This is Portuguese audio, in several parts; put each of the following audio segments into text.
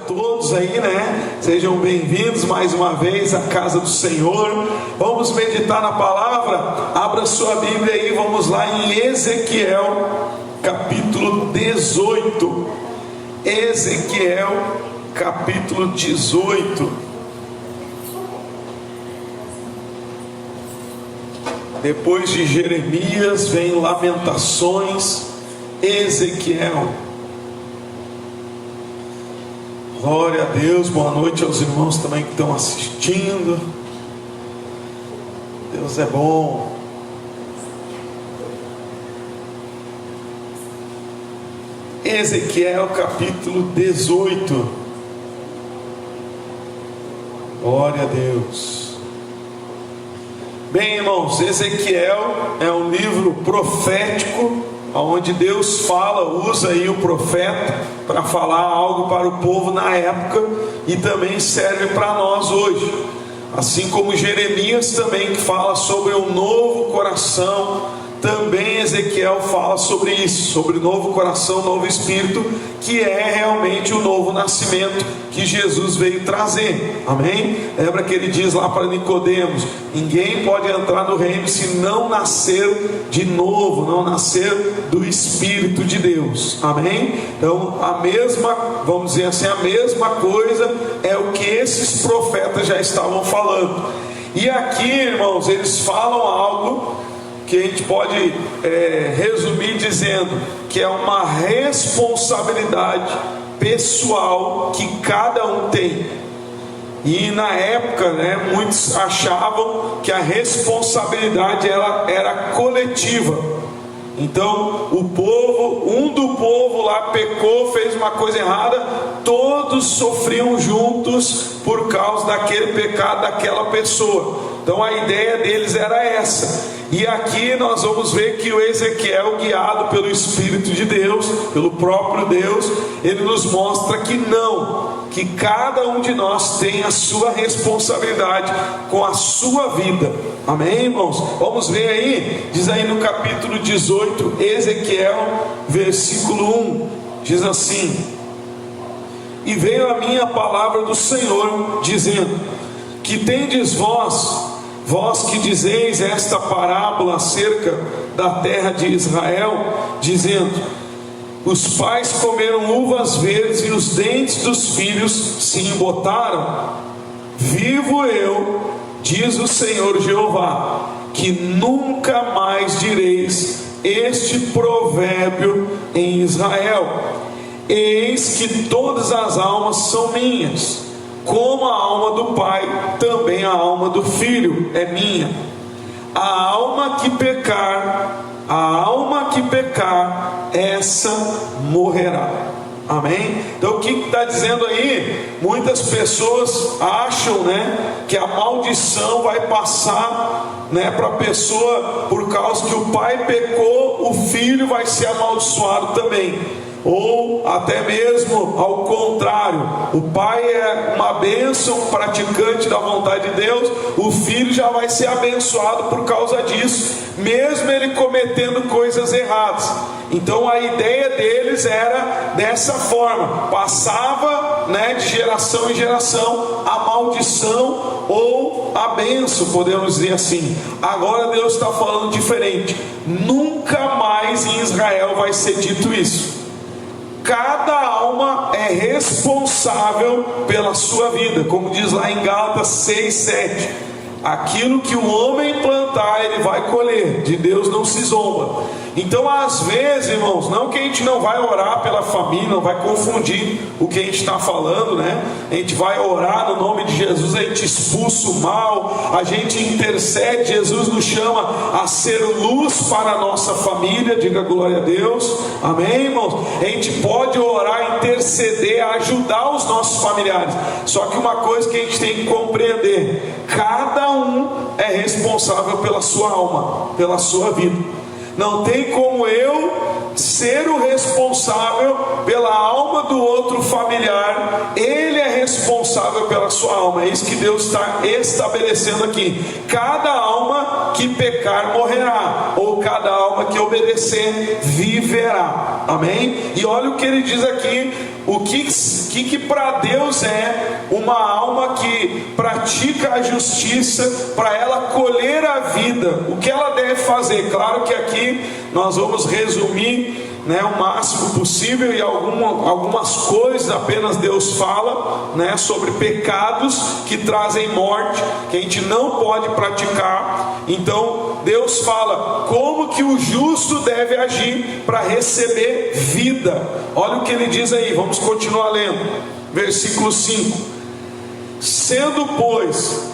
todos aí, né? Sejam bem-vindos mais uma vez à casa do Senhor. Vamos meditar na palavra. Abra sua Bíblia aí, vamos lá em Ezequiel, capítulo 18. Ezequiel, capítulo 18. Depois de Jeremias vem Lamentações, Ezequiel. Glória a Deus, boa noite aos irmãos também que estão assistindo. Deus é bom. Ezequiel capítulo 18. Glória a Deus. Bem, irmãos, Ezequiel é um livro profético, onde Deus fala, usa aí o profeta para falar algo para o povo na época, e também serve para nós hoje, assim como Jeremias também, que fala sobre um novo coração. Também Ezequiel fala sobre isso, sobre novo coração, novo espírito, que é realmente o novo nascimento que Jesus veio trazer. Amém? Lembra que ele diz lá para Nicodemos: ninguém pode entrar no reino se não nascer de novo, não nascer do Espírito de Deus. Amém? Então a mesma, vamos dizer assim, a mesma coisa é o que esses profetas já estavam falando. E aqui, irmãos, eles falam algo que a gente pode resumir dizendo que é uma responsabilidade pessoal que cada um tem. E na época, né, muitos achavam que a responsabilidade ela era coletiva. Então o povo, um do povo lá pecou, fez uma coisa errada, todos sofriam juntos por causa daquele pecado daquela pessoa. Então a ideia deles era essa. E aqui nós vamos ver que o Ezequiel, guiado pelo Espírito de Deus, pelo próprio Deus, ele nos mostra que não, que cada um de nós tem a sua responsabilidade com a sua vida. Amém, irmãos? Vamos ver aí, diz aí no capítulo 18, Ezequiel, versículo 1, diz assim: e veio a minha palavra do Senhor, dizendo: que tendes vós que dizeis esta parábola acerca da terra de Israel, dizendo: os pais comeram uvas verdes e os dentes dos filhos se embotaram. Vivo eu, diz o Senhor Jeová, que nunca mais direis este provérbio em Israel: eis que todas as almas são minhas, como a alma do pai, também a alma do filho é minha. A alma que pecar, essa morrerá. Amém? Então o que está dizendo aí? Muitas pessoas acham, né, que a maldição vai passar, né, para a pessoa, por causa que o pai pecou, o filho vai ser amaldiçoado também. Ou até mesmo ao contrário, o pai é uma bênção, praticante da vontade de Deus, o filho já vai ser abençoado por causa disso, mesmo ele cometendo coisas erradas. Então a ideia deles era dessa forma, passava, né, de geração em geração a maldição ou a bênção, podemos dizer assim. Agora Deus está falando diferente. Nunca mais em Israel vai ser dito isso. Cada alma é responsável pela sua vida, como diz lá em Gálatas 6:7. Aquilo que o homem plantar, ele vai colher. De Deus não se zomba. Então às vezes, irmãos, não que a gente não vai orar pela família, não vai confundir o que a gente está falando, né? A gente vai orar no nome de Jesus, a gente expulsa o mal, a gente intercede. Jesus nos chama a ser luz para a nossa família, diga glória a Deus, amém, irmãos? A gente pode orar, interceder, ajudar os nossos familiares. Só que uma coisa que a gente tem que compreender: cada um é responsável pela sua alma, pela sua vida. Não tem como eu ser o responsável pela alma do outro familiar. Ele é responsável pela sua alma. É isso que Deus está estabelecendo aqui. Cada alma que pecar morrerá, ou cada alma alma que obedecer viverá. Amém? E olha o que ele diz aqui, o que para Deus é uma alma que pratica a justiça, para ela colher a vida, o que ela deve fazer. Claro que aqui nós vamos resumir, né, o máximo possível, e algumas coisas apenas Deus fala, né, sobre pecados que trazem morte, que a gente não pode praticar. Então Deus fala como que o justo deve agir para receber vida. Olha o que ele diz aí, vamos continuar lendo, versículo 5: sendo pois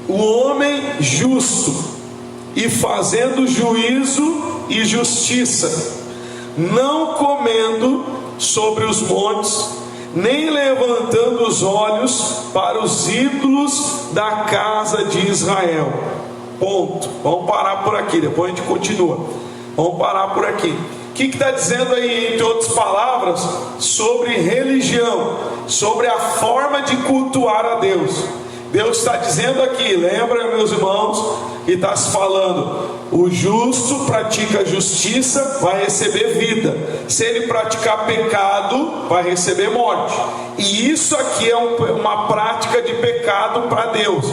o homem justo e fazendo juízo e justiça, não comendo sobre os montes, nem levantando os olhos para os ídolos da casa de Israel. Ponto. Vamos parar por aqui, depois a gente continua. Vamos parar por aqui. O que está dizendo aí, entre outras palavras, sobre religião, sobre a forma de cultuar a Deus? Deus está dizendo aqui, lembra, meus irmãos, que está se falando: o justo pratica justiça, vai receber vida. Se ele praticar pecado, vai receber morte. E isso aqui é uma prática de pecado para Deus.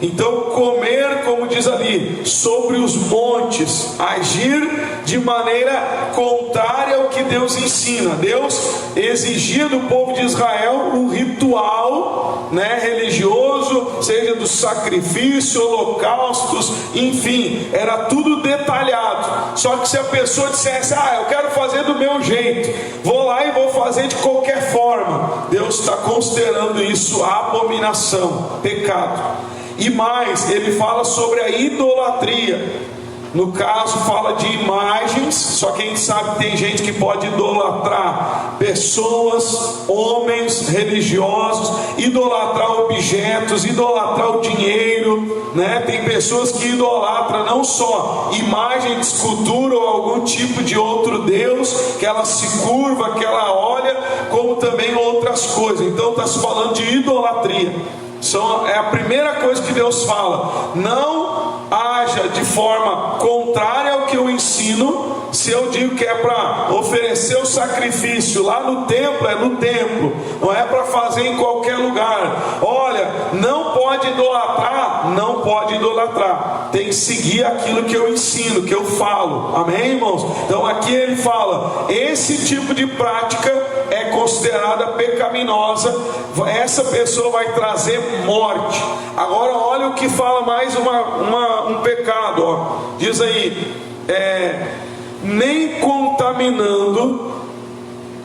Então, comer, como diz ali, sobre os montes, agir de maneira contrária ao que Deus ensina. Deus exigia do povo de Israel um ritual, né, religioso, seja do sacrifício, holocaustos, enfim, era tudo detalhado. Só que se a pessoa dissesse: eu quero fazer do meu jeito, vou lá e vou fazer de qualquer forma, Deus está considerando isso abominação, pecado. E mais, ele fala sobre a idolatria. No caso, fala de imagens. Só que a gente sabe que tem gente que pode idolatrar pessoas, homens religiosos, idolatrar objetos, idolatrar o dinheiro, né? Tem pessoas que idolatram não só imagem de escultura ou algum tipo de outro Deus, que ela se curva, que ela olha, como também outras coisas. Então está se falando de idolatria. É a primeira coisa que Deus fala: não haja de forma contrária ao que eu ensino. Se eu digo que é para oferecer o sacrifício lá no templo, é no templo, não é para fazer em qualquer lugar. Olha, não pode idolatrar, não pode idolatrar, tem que seguir aquilo que eu ensino, que eu falo. Amém, irmãos? Então aqui ele fala: esse tipo de prática é considerada pecaminosa, essa pessoa vai trazer morte. Agora olha o que fala mais um pecado, ó. Diz aí, nem contaminando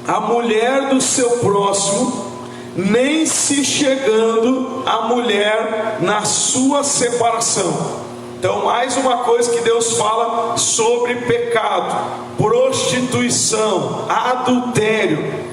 a mulher do seu próximo, nem se chegando à mulher na sua separação. Então mais uma coisa que Deus fala sobre pecado: prostituição, adultério.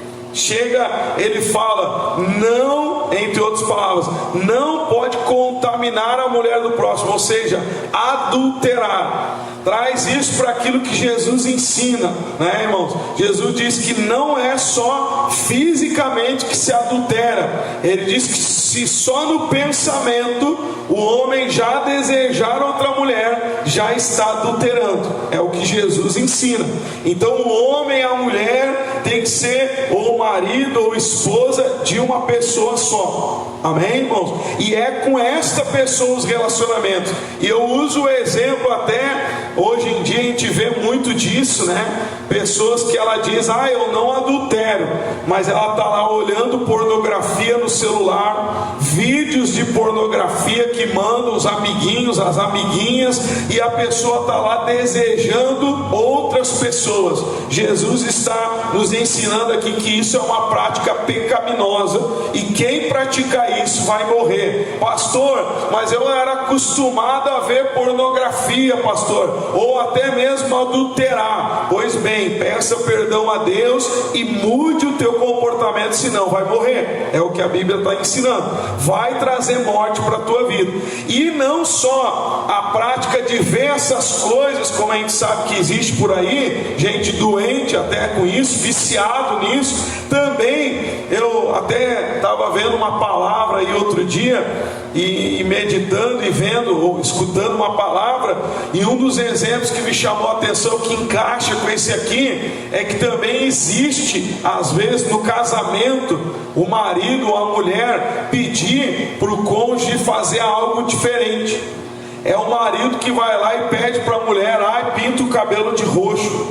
Ele fala: não, entre outras palavras, não pode contaminar a mulher do próximo, ou seja, adulterar. Traz isso para aquilo que Jesus ensina, né, irmãos? Jesus diz que não é só fisicamente que se adultera. Ele diz que se só no pensamento o homem já desejar outra mulher, já está adulterando. É o que Jesus ensina. Então o homem e a mulher tem que ser ou marido ou esposa de uma pessoa só. Amém, irmãos? E é com esta pessoa os relacionamentos. E eu uso o exemplo até hoje em dia, a gente vê muito disso, né? Pessoas que ela diz: eu não adultero, mas ela está lá olhando pornografia no celular, vídeos de pornografia que mandam os amiguinhos, as amiguinhas, e a pessoa está lá desejando outras pessoas. Jesus está nos ensinando aqui que isso é uma prática pecaminosa, e quem pratica isso vai morrer. Pastor, mas eu era acostumado a ver pornografia, pastor, ou até mesmo adulterar. Pois bem, peça perdão a Deus e mude o teu comportamento, senão vai morrer. É o que a Bíblia está ensinando. Vai trazer morte para a tua vida. E não só a prática de ver essas coisas, como a gente sabe que existe por aí, gente doente até com isso, viciado nisso. Também eu até estava vendo uma palavra aí outro dia, e meditando e vendo ou escutando uma palavra, e um dos exemplos que me chamou a atenção, que encaixa com esse aqui, é que também existe, às vezes no casamento, o marido ou a mulher pedir para o cônjuge fazer algo diferente. É o marido que vai lá e pede para a mulher: ai, pinta o cabelo de roxo,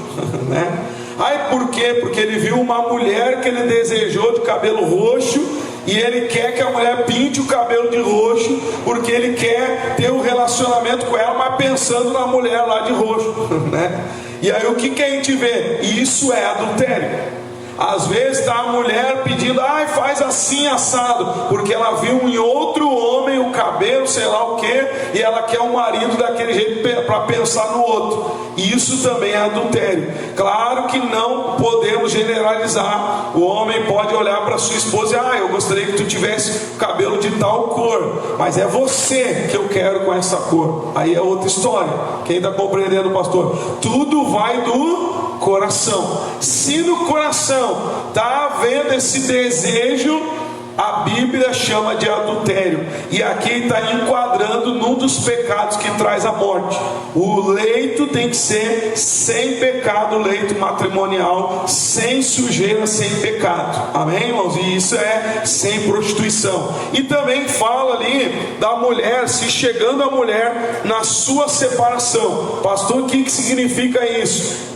né? Ai, por quê? Porque ele viu uma mulher que ele desejou de cabelo roxo, e ele quer que a mulher pinte o cabelo de roxo, porque ele quer ter um relacionamento com ela, mas pensando na mulher lá de roxo, né? E aí o que a gente vê? Isso é adultério. Às vezes está a mulher pedindo: ai, faz assim assado, porque ela viu em outro homem o cabelo, sei lá o que, e ela quer um marido daquele jeito para pensar no outro. Isso também é adultério. Claro que não podemos generalizar. O homem pode olhar para sua esposa e: ah, eu gostaria que tu tivesse o cabelo de tal cor, mas é você que eu quero com essa cor. Aí é outra história. Quem está compreendendo, pastor? Tudo vai do coração. Se no coração está havendo esse desejo, a Bíblia chama de adultério. E aqui está enquadrando num dos pecados que traz a morte. O leito tem que ser sem pecado, o leito matrimonial, sem sujeira, sem pecado. Amém, irmãos? E isso é sem prostituição. E também fala ali da mulher, se chegando a mulher na sua separação. Pastor, o que significa isso?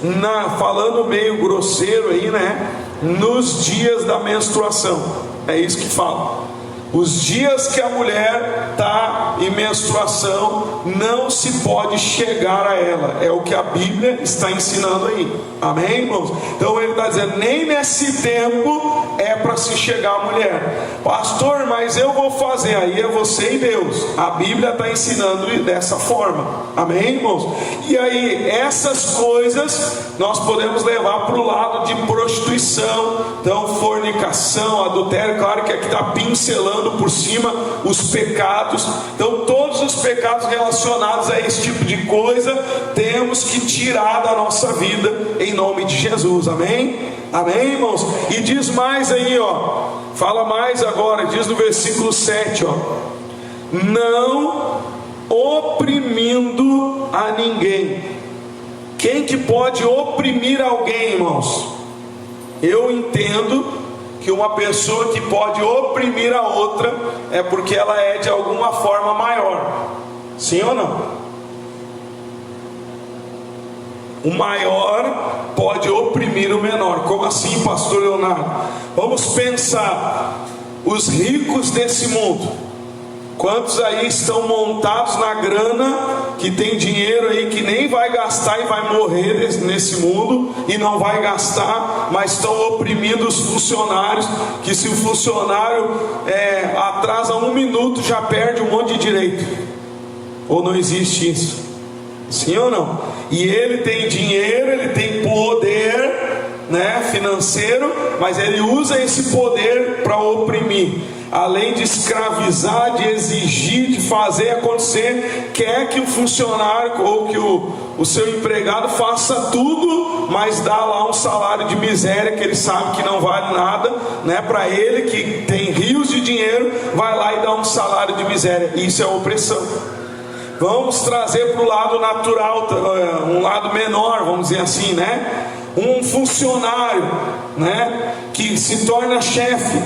Falando meio grosseiro aí, né? Nos dias da menstruação. É isso que fala. Os dias que a mulher está em menstruação, não se pode chegar a ela. É o que a Bíblia está ensinando aí. Amém, irmãos? Então ele está dizendo: nem nesse tempo é para se chegar a mulher. Pastor, mas eu vou fazer. Aí é você e Deus. A Bíblia está ensinando dessa forma. Amém, irmãos? E aí essas coisas nós podemos levar para o lado de prostituição. Então fornicação, adultério. Claro que aqui está pincelando por cima os pecados. Então todos os pecados relacionados a esse tipo de coisa temos que tirar da nossa vida em nome de Jesus. Amém? Amém, irmãos? E diz mais aí, ó, fala mais agora, diz no versículo 7, ó: não oprimindo a ninguém. Quem que pode oprimir alguém, irmãos? Eu entendo que uma pessoa que pode oprimir a outra é porque ela é de alguma forma maior. Sim ou não? O maior pode oprimir o menor. Como assim, pastor Leonardo? Vamos pensar. Os ricos desse mundo, quantos aí estão montados na grana, que tem dinheiro aí que nem vai gastar e vai morrer nesse mundo e não vai gastar, mas estão oprimindo os funcionários, que se o funcionário atrasa 1 minuto já perde um monte de direito. Ou não existe isso? Sim ou não? E ele tem dinheiro, ele tem poder, né, financeiro, mas ele usa esse poder para oprimir. Além de escravizar, de exigir, de fazer acontecer, quer que o funcionário ou que o seu empregado faça tudo, mas dá lá um salário de miséria que ele sabe que não vale nada, né? Para ele que tem rios de dinheiro, vai lá e dá um salário de miséria. Isso é opressão. Vamos trazer para o lado natural, um lado menor, vamos dizer assim, né? Um funcionário, né, que se torna chefe,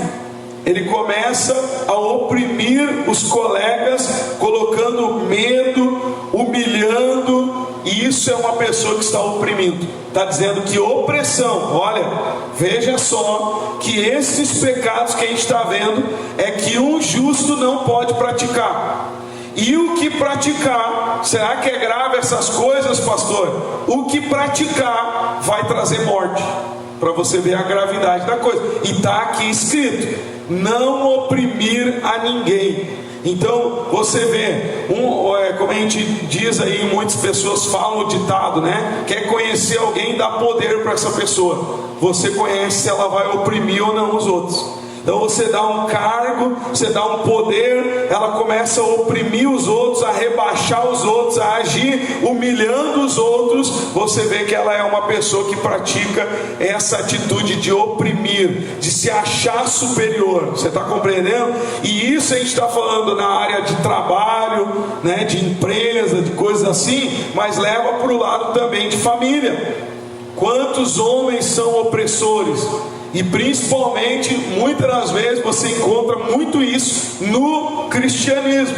ele começa a oprimir os colegas, colocando medo, humilhando, e isso é uma pessoa que está oprimindo. Está dizendo que opressão, olha, veja só, que esses pecados que a gente está vendo, é que um justo não pode praticar. E o que praticar, será que é grave essas coisas, pastor? O que praticar vai trazer morte, para você ver a gravidade da coisa. E está aqui escrito: não oprimir a ninguém. Então você vê, como a gente diz aí, muitas pessoas falam o ditado, né? Quer conhecer alguém, dá poder para essa pessoa. Você conhece se ela vai oprimir ou não os outros. Então você dá um cargo, você dá um poder, ela começa a oprimir os outros, a rebaixar os outros, a agir humilhando os outros. Você vê que ela é uma pessoa que pratica essa atitude de oprimir, de se achar superior. Você está compreendendo? E isso a gente está falando na área de trabalho, né, de empresa, de coisas assim, mas leva para o lado também de família. Quantos homens são opressores? E principalmente, muitas das vezes você encontra muito isso no cristianismo,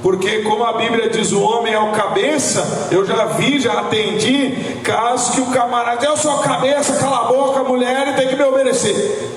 porque como a Bíblia diz, o homem é o cabeça. Eu já vi, já atendi casos que o camarada: eu sou a cabeça, cala a boca, mulher, e tem que me obedecer.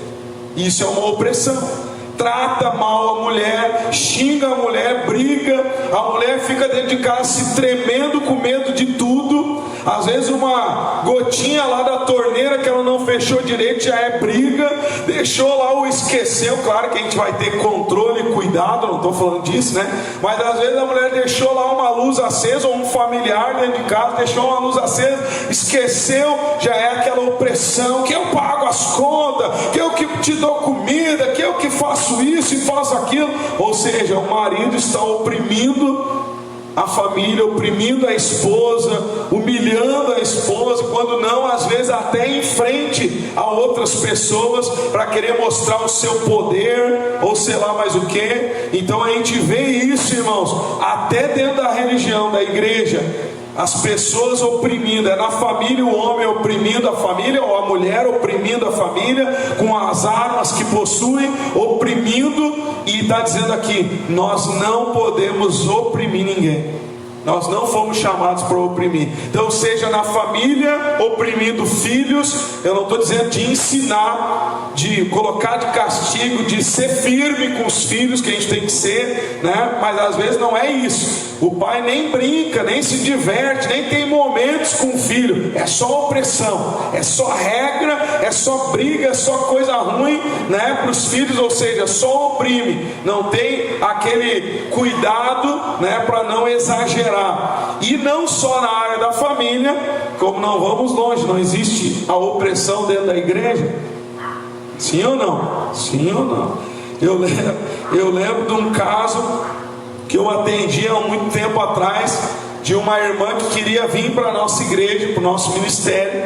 Isso é uma opressão. Trata mal a mulher, xinga a mulher, briga, a mulher fica dentro de casa se tremendo com medo de tudo. Às vezes uma gotinha lá da torneira que ela não fechou direito já é briga. Deixou lá ou esqueceu. Claro que a gente vai ter controle e cuidado, não estou falando disso, né? Mas às vezes a mulher deixou lá uma luz acesa, ou um familiar dentro de casa deixou uma luz acesa, esqueceu. Já é aquela opressão, que eu pago as contas, que eu que te dou comida, que eu que faço isso e faço aquilo. Ou seja, o marido está oprimindo a família, oprimindo a esposa, humilhando a esposa, quando não, às vezes até em frente a outras pessoas, para querer mostrar o seu poder, ou sei lá mais o que. Então a gente vê isso, irmãos, até dentro da religião, da igreja, as pessoas oprimindo. É na família o homem oprimindo a família, ou a mulher oprimindo a família, com as armas que possui, oprimindo. E está dizendo aqui: nós não podemos oprimir ninguém. Nós não fomos chamados para oprimir. Então, seja na família, oprimindo filhos. Eu não estou dizendo de ensinar, de colocar de castigo, de ser firme com os filhos, que a gente tem que ser, né? Mas às vezes não é isso. O pai nem brinca, nem se diverte, nem tem momentos com o filho. É só opressão, é só regra, é só briga, é só coisa ruim, né, para os filhos. Ou seja, só oprime. Não tem aquele cuidado, né, para não exagerar. E não só na área da família, como não vamos longe, não existe a opressão dentro da igreja. Sim ou não? Sim ou não? Eu lembro de um caso que eu atendi há muito tempo atrás, de uma irmã que queria vir para a nossa igreja, para o nosso ministério.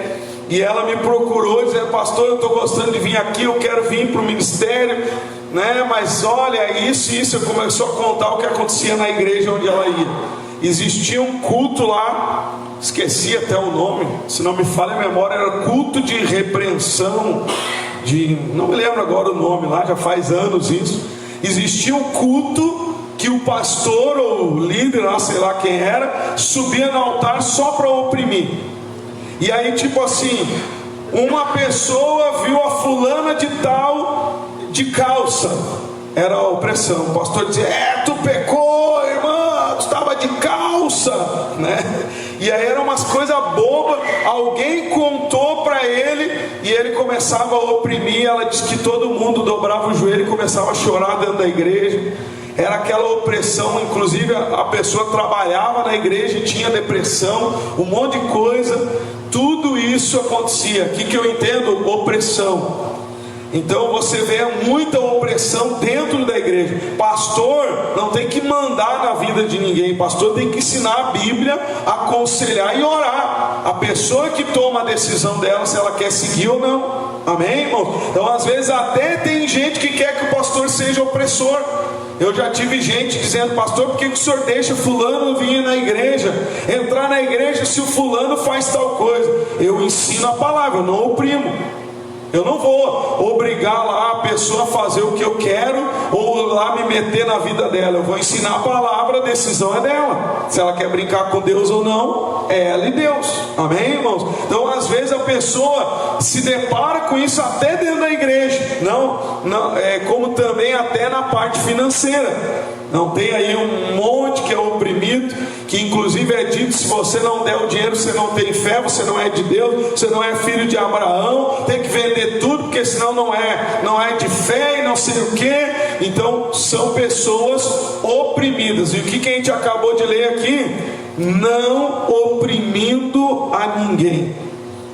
E ela me procurou dizendo: pastor, eu estou gostando de vir aqui, eu quero vir para o ministério, né? Mas olha, isso e isso. Eu começou a contar o que acontecia na igreja onde ela ia. Existia um culto lá, esqueci até o nome, se não me falha a memória, era culto de repreensão, não me lembro agora o nome lá, já faz anos isso. Existia um culto que o pastor ou o líder lá, sei lá quem era, subia no altar só para oprimir. E aí, tipo assim, uma pessoa viu a fulana de tal de calça, era a opressão. O pastor dizia: tu pecou, irmã, tu estava de calça, né? E aí eram umas coisas bobas. Alguém contou para ele e ele começava a oprimir. Ela disse que todo mundo dobrava o joelho e começava a chorar dentro da igreja. Era aquela opressão. Inclusive a pessoa trabalhava na igreja e tinha depressão, um monte de coisa. Tudo isso acontecia. O que eu entendo? Opressão. Então você vê muita opressão dentro da igreja. Pastor não tem que mandar na vida de ninguém. Pastor tem que ensinar a Bíblia, aconselhar e orar. A pessoa que toma a decisão dela, se ela quer seguir ou não. Amém, irmão? Então às vezes até tem gente que quer que o pastor seja opressor. Eu já tive gente dizendo: pastor, por que o senhor deixa fulano vir na igreja, entrar na igreja se o fulano faz tal coisa? Eu ensino a palavra, eu não oprimo. Eu não vou obrigar lá a pessoa a fazer o que eu quero, ou lá me meter na vida dela. Eu vou ensinar a palavra, a decisão é dela. Se ela quer brincar com Deus ou não, é ela e Deus. Amém, irmãos? Então às vezes a pessoa se depara com isso até dentro da igreja. Não, como também até na parte financeira. Não tem aí um monte que é oprimido, que inclusive é dito: se você não der o dinheiro, você não tem fé, você não é de Deus, você não é filho de Abraão, tem que vender tudo, porque senão não é de fé e não sei o que. Então são pessoas oprimidas. E o que a gente acabou de ler aqui? Não oprimindo a ninguém.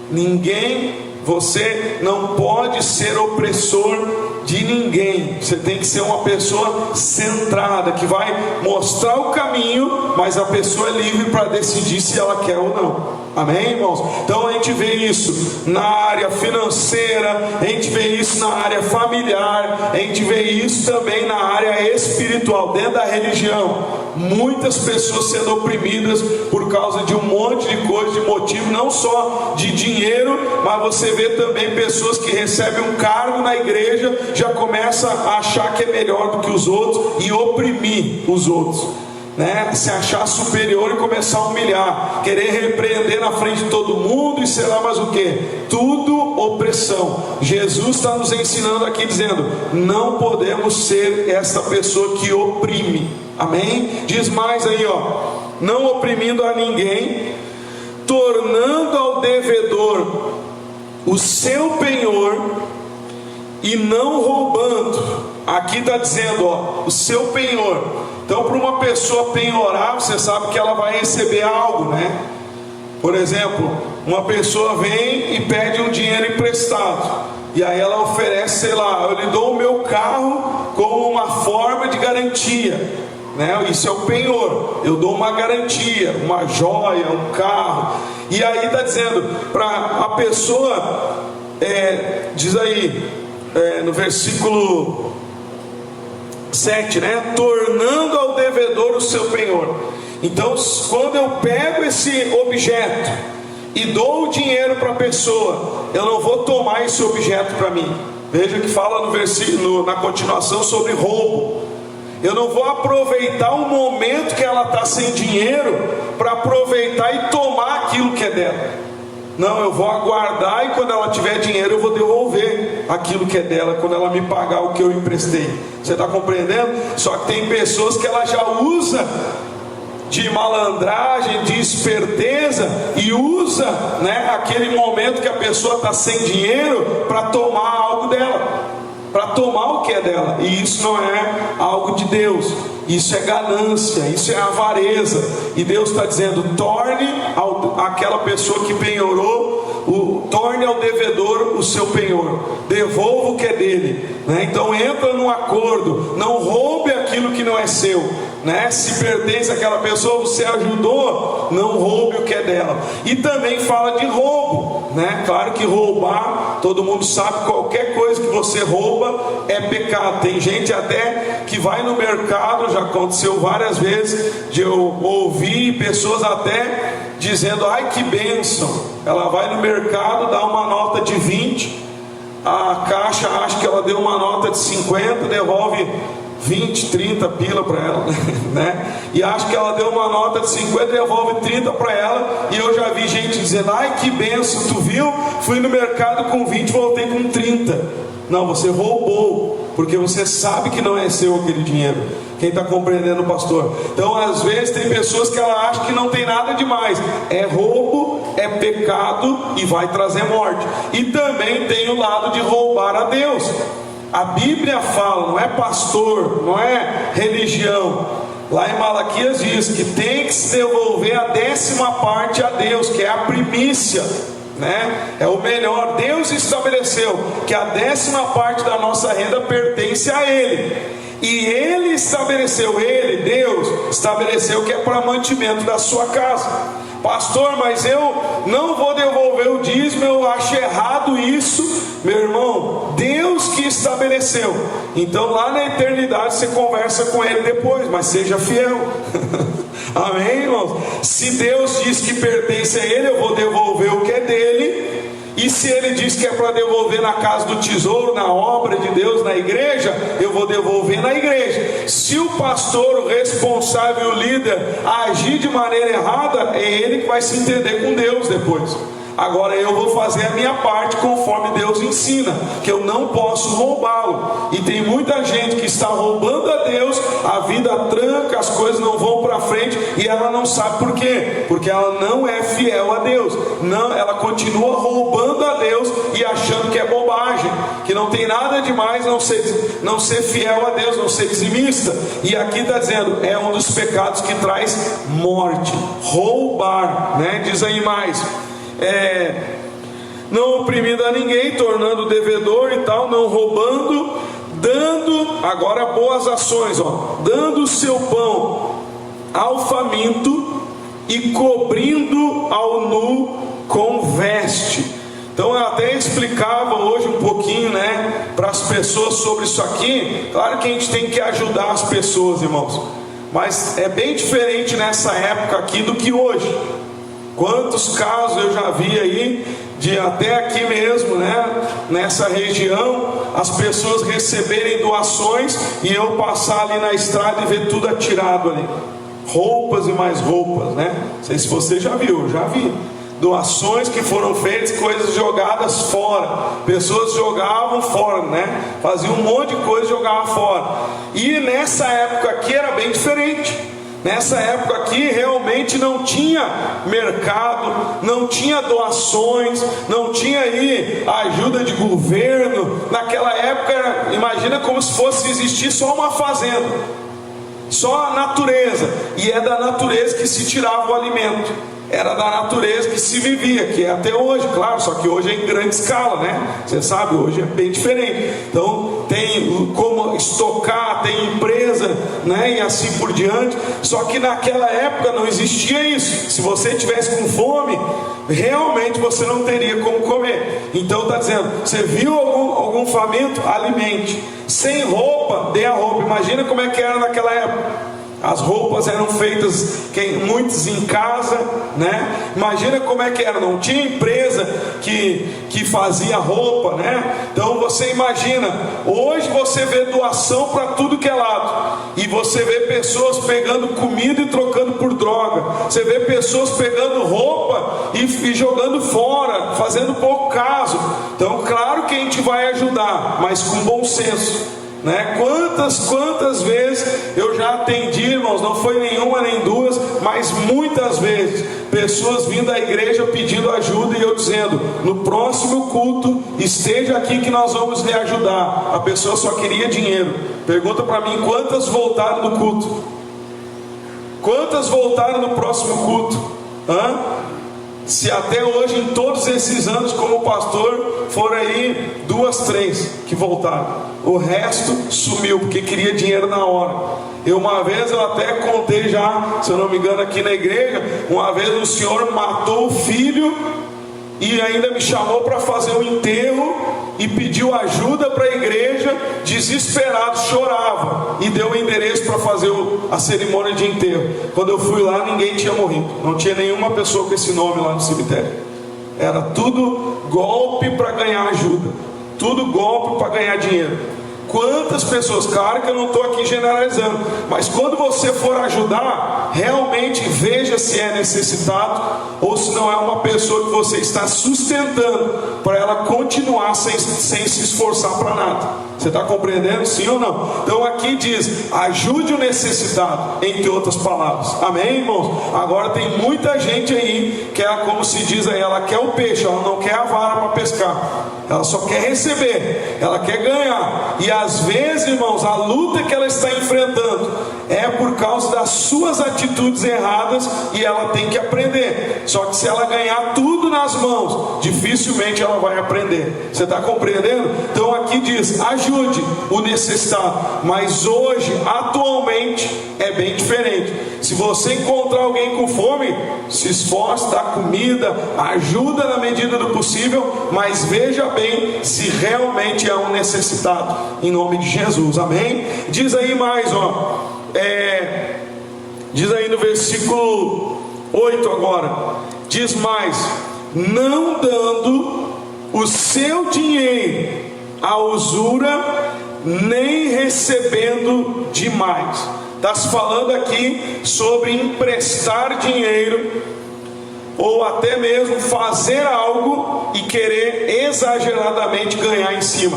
Ninguém você não pode ser opressor de ninguém. Você tem que ser uma pessoa centrada, que vai mostrar o caminho, mas a pessoa é livre para decidir se ela quer ou não. Amém, irmãos? Então a gente vê isso na área financeira, a gente vê isso na área familiar, a gente vê isso também na área espiritual, dentro da religião. Muitas pessoas sendo oprimidas por causa de um monte de coisa, de motivo, não só de dinheiro, mas você vê também pessoas que recebem um cargo na igreja, já começa a achar que é melhor do que os outros e oprimir os outros, né? Se achar superior e começar a humilhar, querer repreender na frente de todo mundo e sei lá mais o que. Tudo opressão. Jesus está nos ensinando aqui dizendo: não podemos ser essa pessoa que oprime. Amém? Diz mais aí, ó: não oprimindo a ninguém, tornando ao devedor o seu penhor e não roubando. Aqui está dizendo, ó, o seu penhor. Então, para uma pessoa penhorar, você sabe que ela vai receber algo, né? Por exemplo, uma pessoa vem e pede um dinheiro emprestado, e aí ela oferece, sei lá, eu lhe dou o meu carro como uma forma de garantia, né? Isso é o penhor. Eu dou uma garantia, uma joia, um carro. E aí está dizendo para a pessoa, diz aí, no versículo 7, né? Tornando ao devedor o seu penhor. Então, quando eu pego esse objeto e dou o dinheiro para a pessoa, eu não vou tomar esse objeto para mim. Veja que fala no versículo, na continuação, sobre roubo. Eu não vou aproveitar o momento que ela está sem dinheiro para aproveitar e tomar aquilo que é dela. Não, eu vou aguardar, e quando ela tiver dinheiro eu vou devolver aquilo que é dela, quando ela me pagar o que eu emprestei. Você está compreendendo? Só que tem pessoas que ela já usa de malandragem, de esperteza, e usa, né, aquele momento que a pessoa está sem dinheiro para tomar algo dela, para tomar o que é dela. E isso não é algo de Deus. Isso é ganância, isso é avareza. E Deus está dizendo: torne aquela pessoa que penhorou, torne ao devedor o seu penhor, devolva o que é dele, né? Então entra num acordo, não roube aquilo que não é seu, né? Se pertence àquela pessoa, você ajudou, não roube o que é dela. E também fala de roubo, né? Claro que roubar, todo mundo sabe, qualquer coisa que você rouba é pecado. Tem gente até que vai no mercado, já aconteceu várias vezes de eu ouvir pessoas até dizendo: ai, que bênção, ela vai no mercado, dá uma nota de 20, a caixa acha que ela deu uma nota de 50, devolve 20, 30 pila para ela, né? E acha que ela deu uma nota de 50, devolve 30 para ela. E eu já vi gente dizendo: ai, que benção, tu viu? Fui no mercado com 20, voltei com 30. Não, você roubou, porque você sabe que não é seu aquele dinheiro. Quem está compreendendo, pastor? Então, às vezes tem pessoas que ela acha que não tem nada demais. É roubo, é pecado e vai trazer morte. E também tem o lado de roubar a Deus. A Bíblia fala, não é pastor, não é religião. Lá em Malaquias diz que tem que se devolver a 10ª parte a Deus, que é a primícia, né? É o melhor. Deus estabeleceu que a 10ª parte da nossa renda pertence a Ele. E Ele estabeleceu, Deus estabeleceu que é para mantimento da sua casa. Pastor, mas eu não vou devolver o dízimo, eu acho errado isso. Meu irmão, Deus que estabeleceu. Então lá na eternidade você conversa com Ele depois, mas seja fiel. Amém, irmãos? Se Deus diz que pertence a Ele, eu vou devolver o que é dele. E se Ele diz que é para devolver na casa do tesouro, na obra de Deus, na igreja, eu vou devolver na igreja. Se o pastor, o responsável, o líder agir de maneira errada, é ele que vai se entender com Deus depois. Agora eu vou fazer a minha parte conforme Deus ensina, que eu não posso roubá-lo. E tem muita gente que está roubando a Deus, a vida tranca, as coisas não vão para frente, e ela não sabe por quê, porque ela não é fiel a Deus. Não, ela continua roubando a Deus e achando que é bobagem, que não tem nada demais não ser fiel a Deus, não ser dizimista. E aqui está dizendo, é um dos pecados que traz morte, roubar, né? Diz aí mais, não oprimindo a ninguém, tornando devedor e tal, não roubando, dando, agora boas ações, dando o seu pão ao faminto e cobrindo ao nu com veste. Então eu até explicava hoje um pouquinho, para as pessoas sobre isso aqui. Claro que a gente tem que ajudar as pessoas, irmãos, mas é bem diferente nessa época aqui do que hoje. Quantos casos eu já vi aí, de até aqui mesmo, nessa região, as pessoas receberem doações e eu passar ali na estrada e ver tudo atirado ali, roupas e mais roupas, Não sei se você já viu, eu já vi doações que foram feitas, coisas jogadas fora, pessoas jogavam fora, faziam um monte de coisa e jogavam fora. E nessa época aqui era bem diferente. Nessa época aqui realmente não tinha mercado, não tinha doações, não tinha aí ajuda de governo. Naquela época, imagina como se fosse existir só uma fazenda, só a natureza, e é da natureza que se tirava o alimento, era da natureza que se vivia, que é até hoje, claro, só que hoje é em grande escala, Você sabe, hoje é bem diferente. Então tem como estocar, tem empresa, e assim por diante. Só que naquela época não existia isso. Se você tivesse com fome, realmente você não teria como comer. Então está dizendo, você viu algum faminto? Alimente. Sem roupa, dê a roupa. Imagina como é que era naquela época. As roupas eram feitas, muitos em casa, Imagina como é que era, não tinha empresa que fazia roupa, Então você imagina, hoje você vê doação para tudo que é lado, e você vê pessoas pegando comida e trocando por droga, você vê pessoas pegando roupa e jogando fora, fazendo pouco caso. Então claro que a gente vai ajudar, mas com bom senso. Quantas vezes eu já atendi, irmãos, não foi nenhuma nem duas, mas muitas vezes, pessoas vindo à igreja pedindo ajuda, e eu dizendo, no próximo culto, esteja aqui que nós vamos lhe ajudar. A pessoa só queria dinheiro. Pergunta para mim, quantas voltaram no culto? Quantas voltaram no próximo culto? Se até hoje, em todos esses anos como pastor, foram aí 2, 3 que voltaram. O resto sumiu, porque queria dinheiro na hora. Uma vez eu até contei já, se eu não me engano, aqui na igreja, uma vez o senhor matou o filho e ainda me chamou para fazer o enterro e pediu ajuda para a igreja, desesperado, chorava, e deu o endereço para fazer a cerimônia de enterro. Quando eu fui lá, ninguém tinha morrido, não tinha nenhuma pessoa com esse nome lá no cemitério. Era tudo golpe para ganhar ajuda, tudo golpe para ganhar dinheiro. Quantas pessoas, claro que eu não estou aqui generalizando, mas quando você for ajudar, realmente veja se é necessitado ou se não é uma pessoa que você está sustentando para ela continuar sem se esforçar para nada. Você está compreendendo, sim ou não? Então aqui diz, ajude o necessitado, entre outras palavras. Amém, irmãos? Agora tem muita gente aí que ela, como se diz aí, ela quer o peixe, ela não quer a vara para pescar. Ela só quer receber, ela quer ganhar. E às vezes, irmãos, a luta que ela está enfrentando é por causa das suas atitudes erradas, e ela tem que aprender. Só que se ela ganhar tudo nas mãos, dificilmente ela vai aprender. Você está compreendendo? Então aqui diz, ajude o necessitado. Mas hoje, atualmente, é bem diferente. Se você encontrar alguém com fome, se esforce, dá comida, ajuda na medida do possível, mas veja bem se realmente é um necessitado, em nome de Jesus, amém? Diz aí mais, diz aí no versículo 8 agora, diz mais, não dando o seu dinheiro à usura, nem recebendo demais. Está se falando aqui sobre emprestar dinheiro, ou até mesmo fazer algo e querer exageradamente ganhar em cima.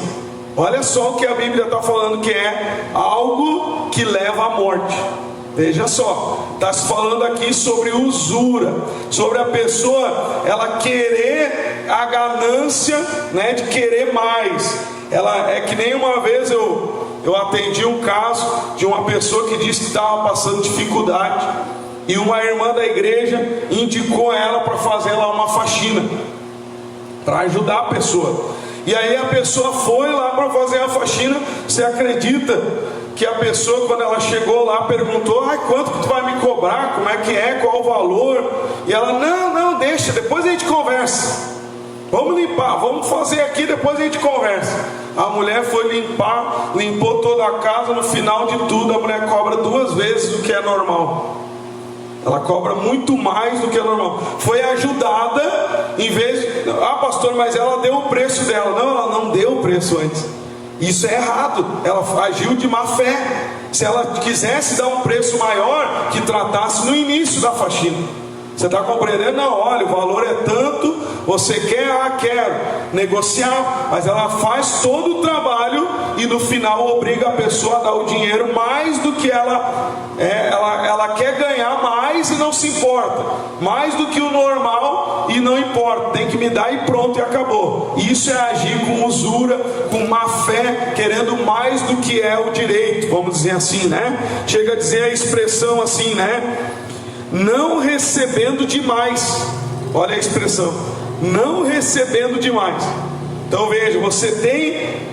Olha só o que a Bíblia está falando, que é algo que leva à morte. Veja só, está se falando aqui sobre usura, sobre a pessoa, ela querer a ganância, de querer mais. Ela é que nem uma vez eu atendi um caso de uma pessoa que disse que estava passando dificuldade, e uma irmã da igreja indicou ela para fazer lá uma faxina. para ajudar a pessoa. E aí a pessoa foi lá para fazer a faxina. Você acredita que a pessoa, quando ela chegou lá, perguntou: quanto que tu vai me cobrar? Como é que é? Qual o valor? E ela: não, deixa, depois a gente conversa. Vamos limpar, vamos fazer aqui, depois a gente conversa. A mulher foi limpar, limpou toda a casa. No final de tudo, a mulher cobra 2 vezes o que é normal. Ela cobra muito mais do que é normal. Foi ajudada, em vez de... pastor, mas ela deu o preço dela. Não, ela não deu o preço antes. Isso é errado. Ela agiu de má fé. Se ela quisesse dar um preço maior, que tratasse no início da faxina. Você está compreendendo? Não, olha, o valor é tanto. Você quer? Quero. Negociar. Mas ela faz todo o trabalho e no final obriga a pessoa a dar o dinheiro mais do que ela quer ganhar mais e não se importa. Mais do que o normal e não importa. Tem que me dar e pronto, e acabou. Isso é agir com usura, com má fé, querendo mais do que é o direito. Vamos dizer assim, né? Chega a dizer a expressão assim, né? Não recebendo demais. Olha a expressão: não recebendo demais. Então veja, você tem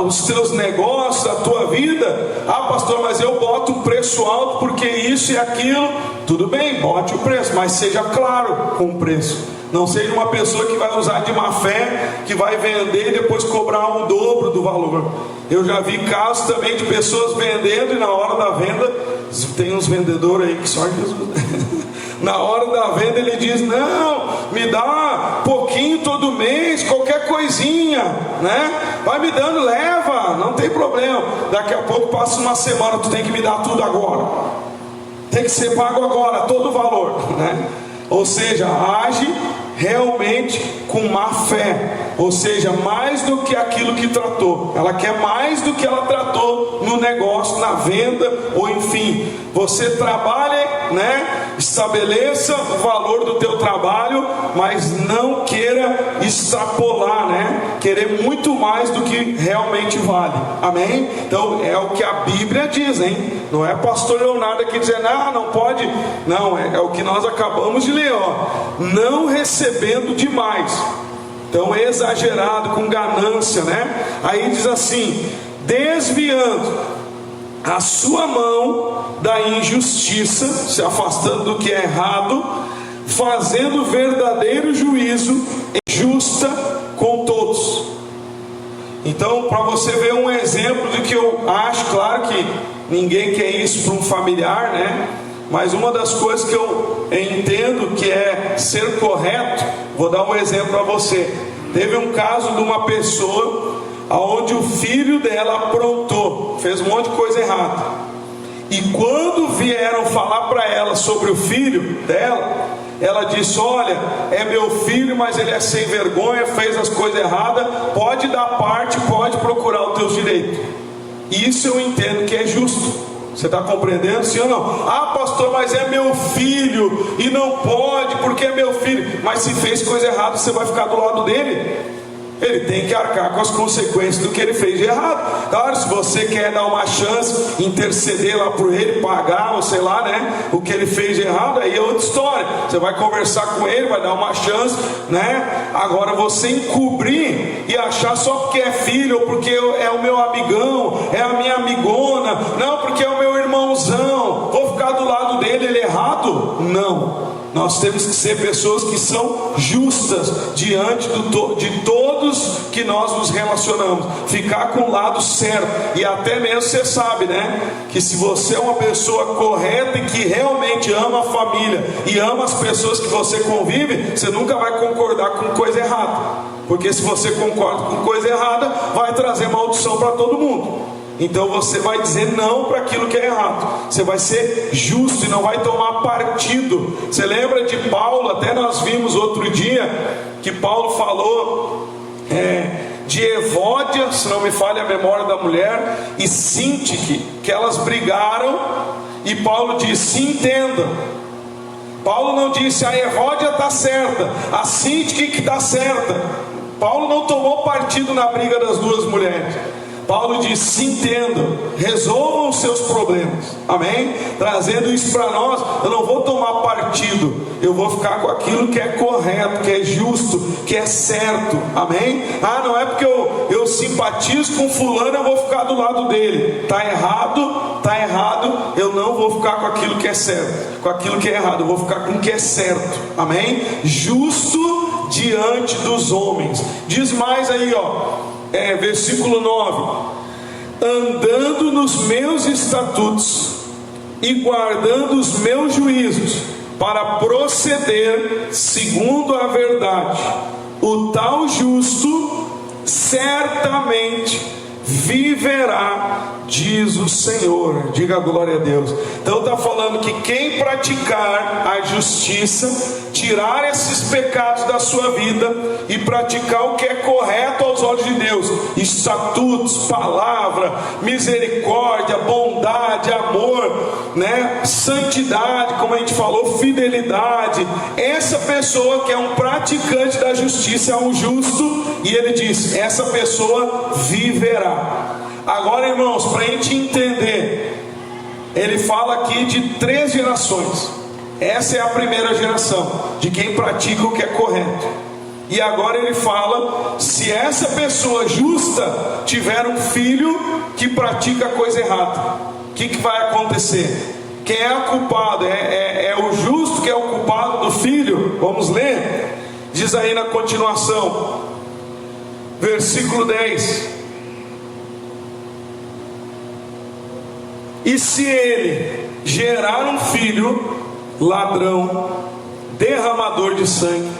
os teus negócios, a tua vida. Pastor, mas eu boto um preço alto porque isso e aquilo. Tudo bem, bote o preço, mas seja claro com o preço. Não seja uma pessoa que vai usar de má fé, que vai vender e depois cobrar um dobro do valor. Eu já vi casos também de pessoas vendendo e na hora da venda, tem uns vendedores aí que só Jesus. Na hora da venda ele diz: não, me dá pouquinho todo mês, qualquer coisinha, né? Vai me dando, leva, não tem problema. Daqui a pouco passa uma semana, tu tem que me dar tudo agora. Tem que ser pago agora, todo o valor, né? Ou seja, age realmente com má fé. Ou seja, mais do que aquilo que tratou. Ela quer mais do que ela tratou no negócio, na venda, ou enfim. Você trabalha, né? Estabeleça o valor do teu trabalho, mas não queira extrapolar, né? Querer muito mais do que realmente vale. Amém? Então é o que a Bíblia diz, hein? Não é pastor Leonardo aqui dizendo: não pode. Não, é o que nós acabamos de ler, ó. Não recebendo demais. Então exagerado, com ganância, né? Aí diz assim: desviando a sua mão da injustiça, se afastando do que é errado, fazendo verdadeiro juízo, justa com todos. Então, para você ver um exemplo do que eu acho, claro que ninguém quer isso para um familiar, né? Mas uma das coisas que eu entendo que é ser correto, vou dar um exemplo para você. Teve um caso de uma pessoa onde o filho dela aprontou, fez um monte de coisa errada. E quando vieram falar para ela sobre o filho dela, ela disse: olha, é meu filho, mas ele é sem vergonha, fez as coisas erradas, pode dar parte, pode procurar os teus direitos. Isso eu entendo que é justo. Você está compreendendo, sim ou não? Pastor, mas é meu filho e não pode porque é meu filho. Mas se fez coisa errada, você vai ficar do lado dele? Ele tem que arcar com as consequências do que ele fez de errado. Claro, se você quer dar uma chance, interceder lá por ele, pagar, ou sei lá, né, o que ele fez de errado, aí é outra história. Você vai conversar com ele, vai dar uma chance, né? Agora você encobrir e achar só porque é filho, ou porque é o meu amigão, é a minha amigona, não, porque é o meu irmãozão, vou ficar do lado dele, ele é errado? Não. Nós temos que ser pessoas que são justas diante de todos que nós nos relacionamos. Ficar com o lado certo. E até mesmo você sabe, né? Que se você é uma pessoa correta e que realmente ama a família e ama as pessoas que você convive, você nunca vai concordar com coisa errada. Porque se você concorda com coisa errada, vai trazer maldição para todo mundo. Então você vai dizer não para aquilo que é errado. Você vai ser justo e não vai tomar partido. Você lembra de Paulo? Até nós vimos outro dia que Paulo falou de Evódia, se não me falha a memória da mulher, e Sintique, que elas brigaram. E Paulo disse: entendam. Paulo não disse a Evódia está certa, a Sintique que está certa. Paulo não tomou partido na briga das duas mulheres. Paulo diz: se entendam, resolvam os seus problemas, amém? Trazendo isso para nós. Eu não vou tomar partido, eu vou ficar com aquilo que é correto, que é justo, que é certo, amém? Ah, não é porque eu simpatizo com fulano, eu vou ficar do lado dele. Está errado, eu não vou ficar com aquilo que é certo, com aquilo que é errado, eu vou ficar com o que é certo, amém? Justo diante dos homens. Diz mais aí, versículo 9: andando nos meus estatutos e guardando os meus juízos, para proceder segundo a verdade, o tal justo certamente viverá, diz o Senhor. Diga glória a Deus. Então está falando que quem praticar a justiça, tirar esses pecados da sua vida e praticar o que é correto aos olhos de Deus, estatutos, palavra, misericórdia, bondade, amor, santidade, como a gente falou, fidelidade, essa pessoa que é um praticante da justiça, é um justo, e ele diz: essa pessoa viverá. Agora, irmãos, para a gente entender, ele fala aqui de 3 gerações. Essa é a primeira geração, de quem pratica o que é correto. E agora ele fala: se essa pessoa justa tiver um filho que pratica a coisa errada, o que vai acontecer? Quem é o culpado? É o justo que é o culpado do filho? Vamos ler? Diz aí na continuação, versículo 10: e se ele gerar um filho ladrão, derramador de sangue,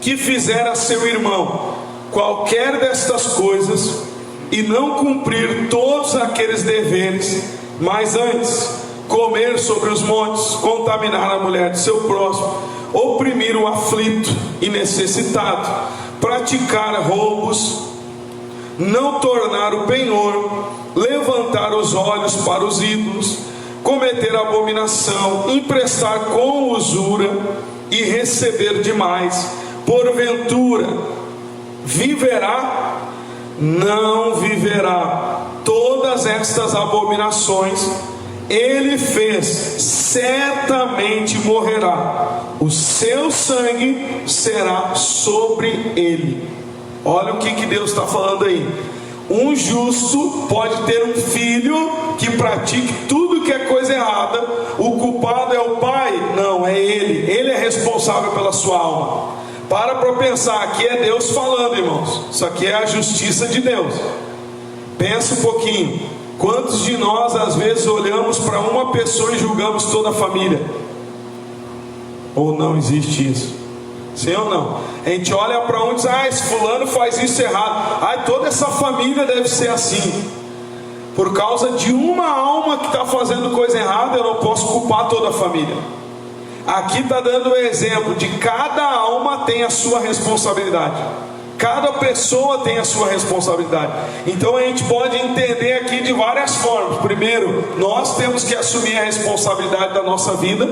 que fizer a seu irmão qualquer destas coisas, e não cumprir todos aqueles deveres, mas antes comer sobre os montes, contaminar a mulher de seu próximo, oprimir o aflito e necessitado, praticar roubos, não tornar o penhor, levantar os olhos para os ídolos, cometer abominação, emprestar com usura e receber demais, porventura viverá? Não viverá. Todas estas abominações ele fez, certamente morrerá, o seu sangue será sobre ele. Olha o que Deus está falando aí. Um justo pode ter um filho que pratique tudo que é coisa errada. O culpado é o pai? Não, é ele é responsável pela sua alma. Para pensar, aqui é Deus falando, irmãos. Isso aqui é a justiça de Deus. Pensa um pouquinho. Quantos de nós às vezes olhamos para uma pessoa e julgamos toda a família? Ou não existe isso? Sim ou não? A gente olha para um e diz: esse fulano faz isso errado. Toda essa família deve ser assim. Por causa de uma alma que está fazendo coisa errada, eu não posso culpar toda a família. Aqui está dando o exemplo de cada alma tem a sua responsabilidade. Cada pessoa tem a sua responsabilidade. Então a gente pode entender aqui de várias formas. Primeiro, nós temos que assumir a responsabilidade da nossa vida.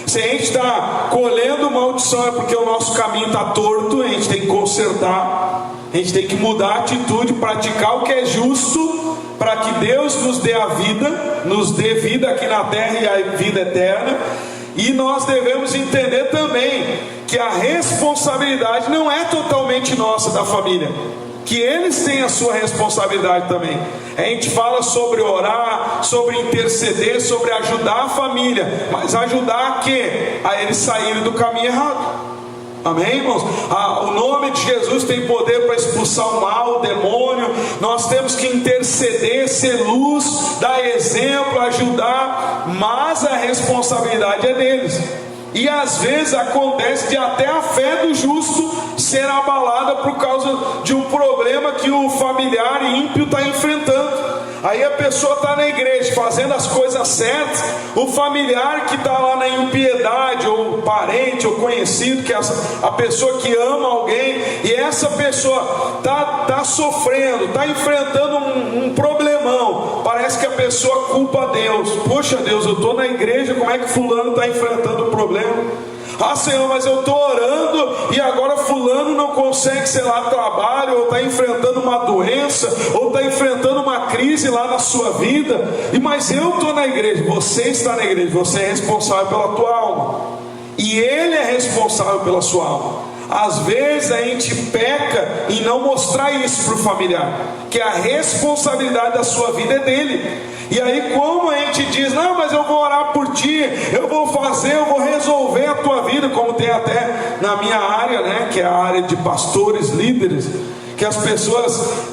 Se a gente está colhendo maldição, é porque o nosso caminho está torto. A gente tem que consertar, a gente tem que mudar a atitude, praticar o que é justo, para que Deus nos dê a vida, nos dê vida aqui na terra e a vida eterna. E nós devemos entender também que a responsabilidade não é totalmente nossa, da família, que eles têm a sua responsabilidade também. A gente fala sobre orar, sobre interceder, sobre ajudar a família, mas ajudar a quê? A eles saírem do caminho errado. Amém, irmãos? O nome de Jesus tem poder para expulsar o mal, o demônio. Nós temos que interceder, ser luz, dar exemplo, ajudar, mas a responsabilidade é deles. E às vezes acontece de até a fé do justo ser abalada por causa de um problema que o familiar ímpio está enfrentando. Aí a pessoa está na igreja fazendo as coisas certas, o familiar que está lá na impiedade, ou parente, ou conhecido, que é a pessoa que ama alguém, e essa pessoa está sofrendo, está enfrentando um problemão. Parece que a pessoa culpa Deus. Poxa Deus, eu estou na igreja, como é que fulano está enfrentando o problema? Senhor, mas eu estou orando e agora fulano não consegue, sei lá, trabalho, ou está enfrentando uma doença, ou está enfrentando uma crise. crise lá na sua vida, mas eu estou na igreja, você está na igreja, você é responsável pela tua alma, e ele é responsável pela sua alma. Às vezes a gente peca em não mostrar isso para o familiar, que a responsabilidade da sua vida é dele. E aí, como a gente diz, não, mas eu vou orar por ti, eu vou fazer, eu vou resolver a tua vida, como tem até na minha área, né, que é a área de pastores, líderes, que as pessoas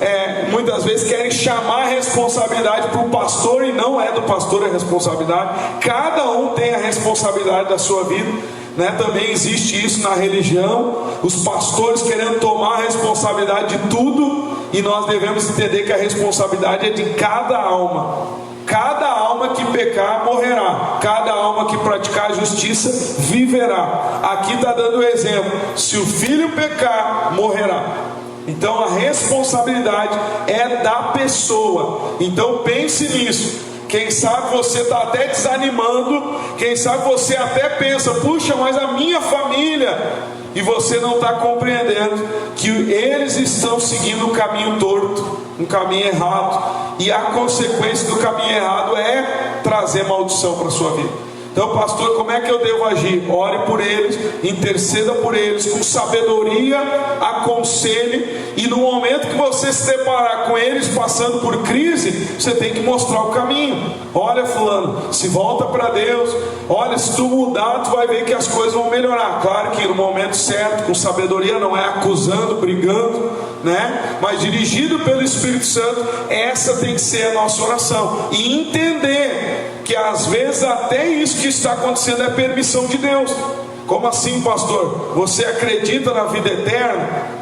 muitas vezes querem chamar a responsabilidade para o pastor, e não é do pastor a responsabilidade. Cada um tem a responsabilidade da sua vida, né? Também existe isso na religião, os pastores querendo tomar a responsabilidade de tudo, e nós devemos entender que a responsabilidade é de cada alma. Cada alma que pecar morrerá, cada alma que praticar a justiça viverá. Aqui está dando o exemplo: se o filho pecar, morrerá. Então a responsabilidade é da pessoa. Então pense nisso. Quem sabe você está até desanimando, quem sabe você até pensa, puxa, mas a minha família, e você não está compreendendo que eles estão seguindo um caminho torto, um caminho errado, e a consequência do caminho errado é trazer maldição para a sua vida. Então, pastor, como é que eu devo agir? Ore por eles, interceda por eles, com sabedoria, aconselhe, e no momento que você se deparar com eles passando por crise, você tem que mostrar o caminho. Olha, fulano, se volta para Deus, olha, se tu mudar, tu vai ver que as coisas vão melhorar. Claro que no momento certo, com sabedoria, não é acusando, brigando, né? Mas dirigido pelo Espírito Santo. Essa tem que ser a nossa oração, e entender que às vezes até isso que está acontecendo é permissão de Deus. Como assim, pastor? Você acredita na vida eterna?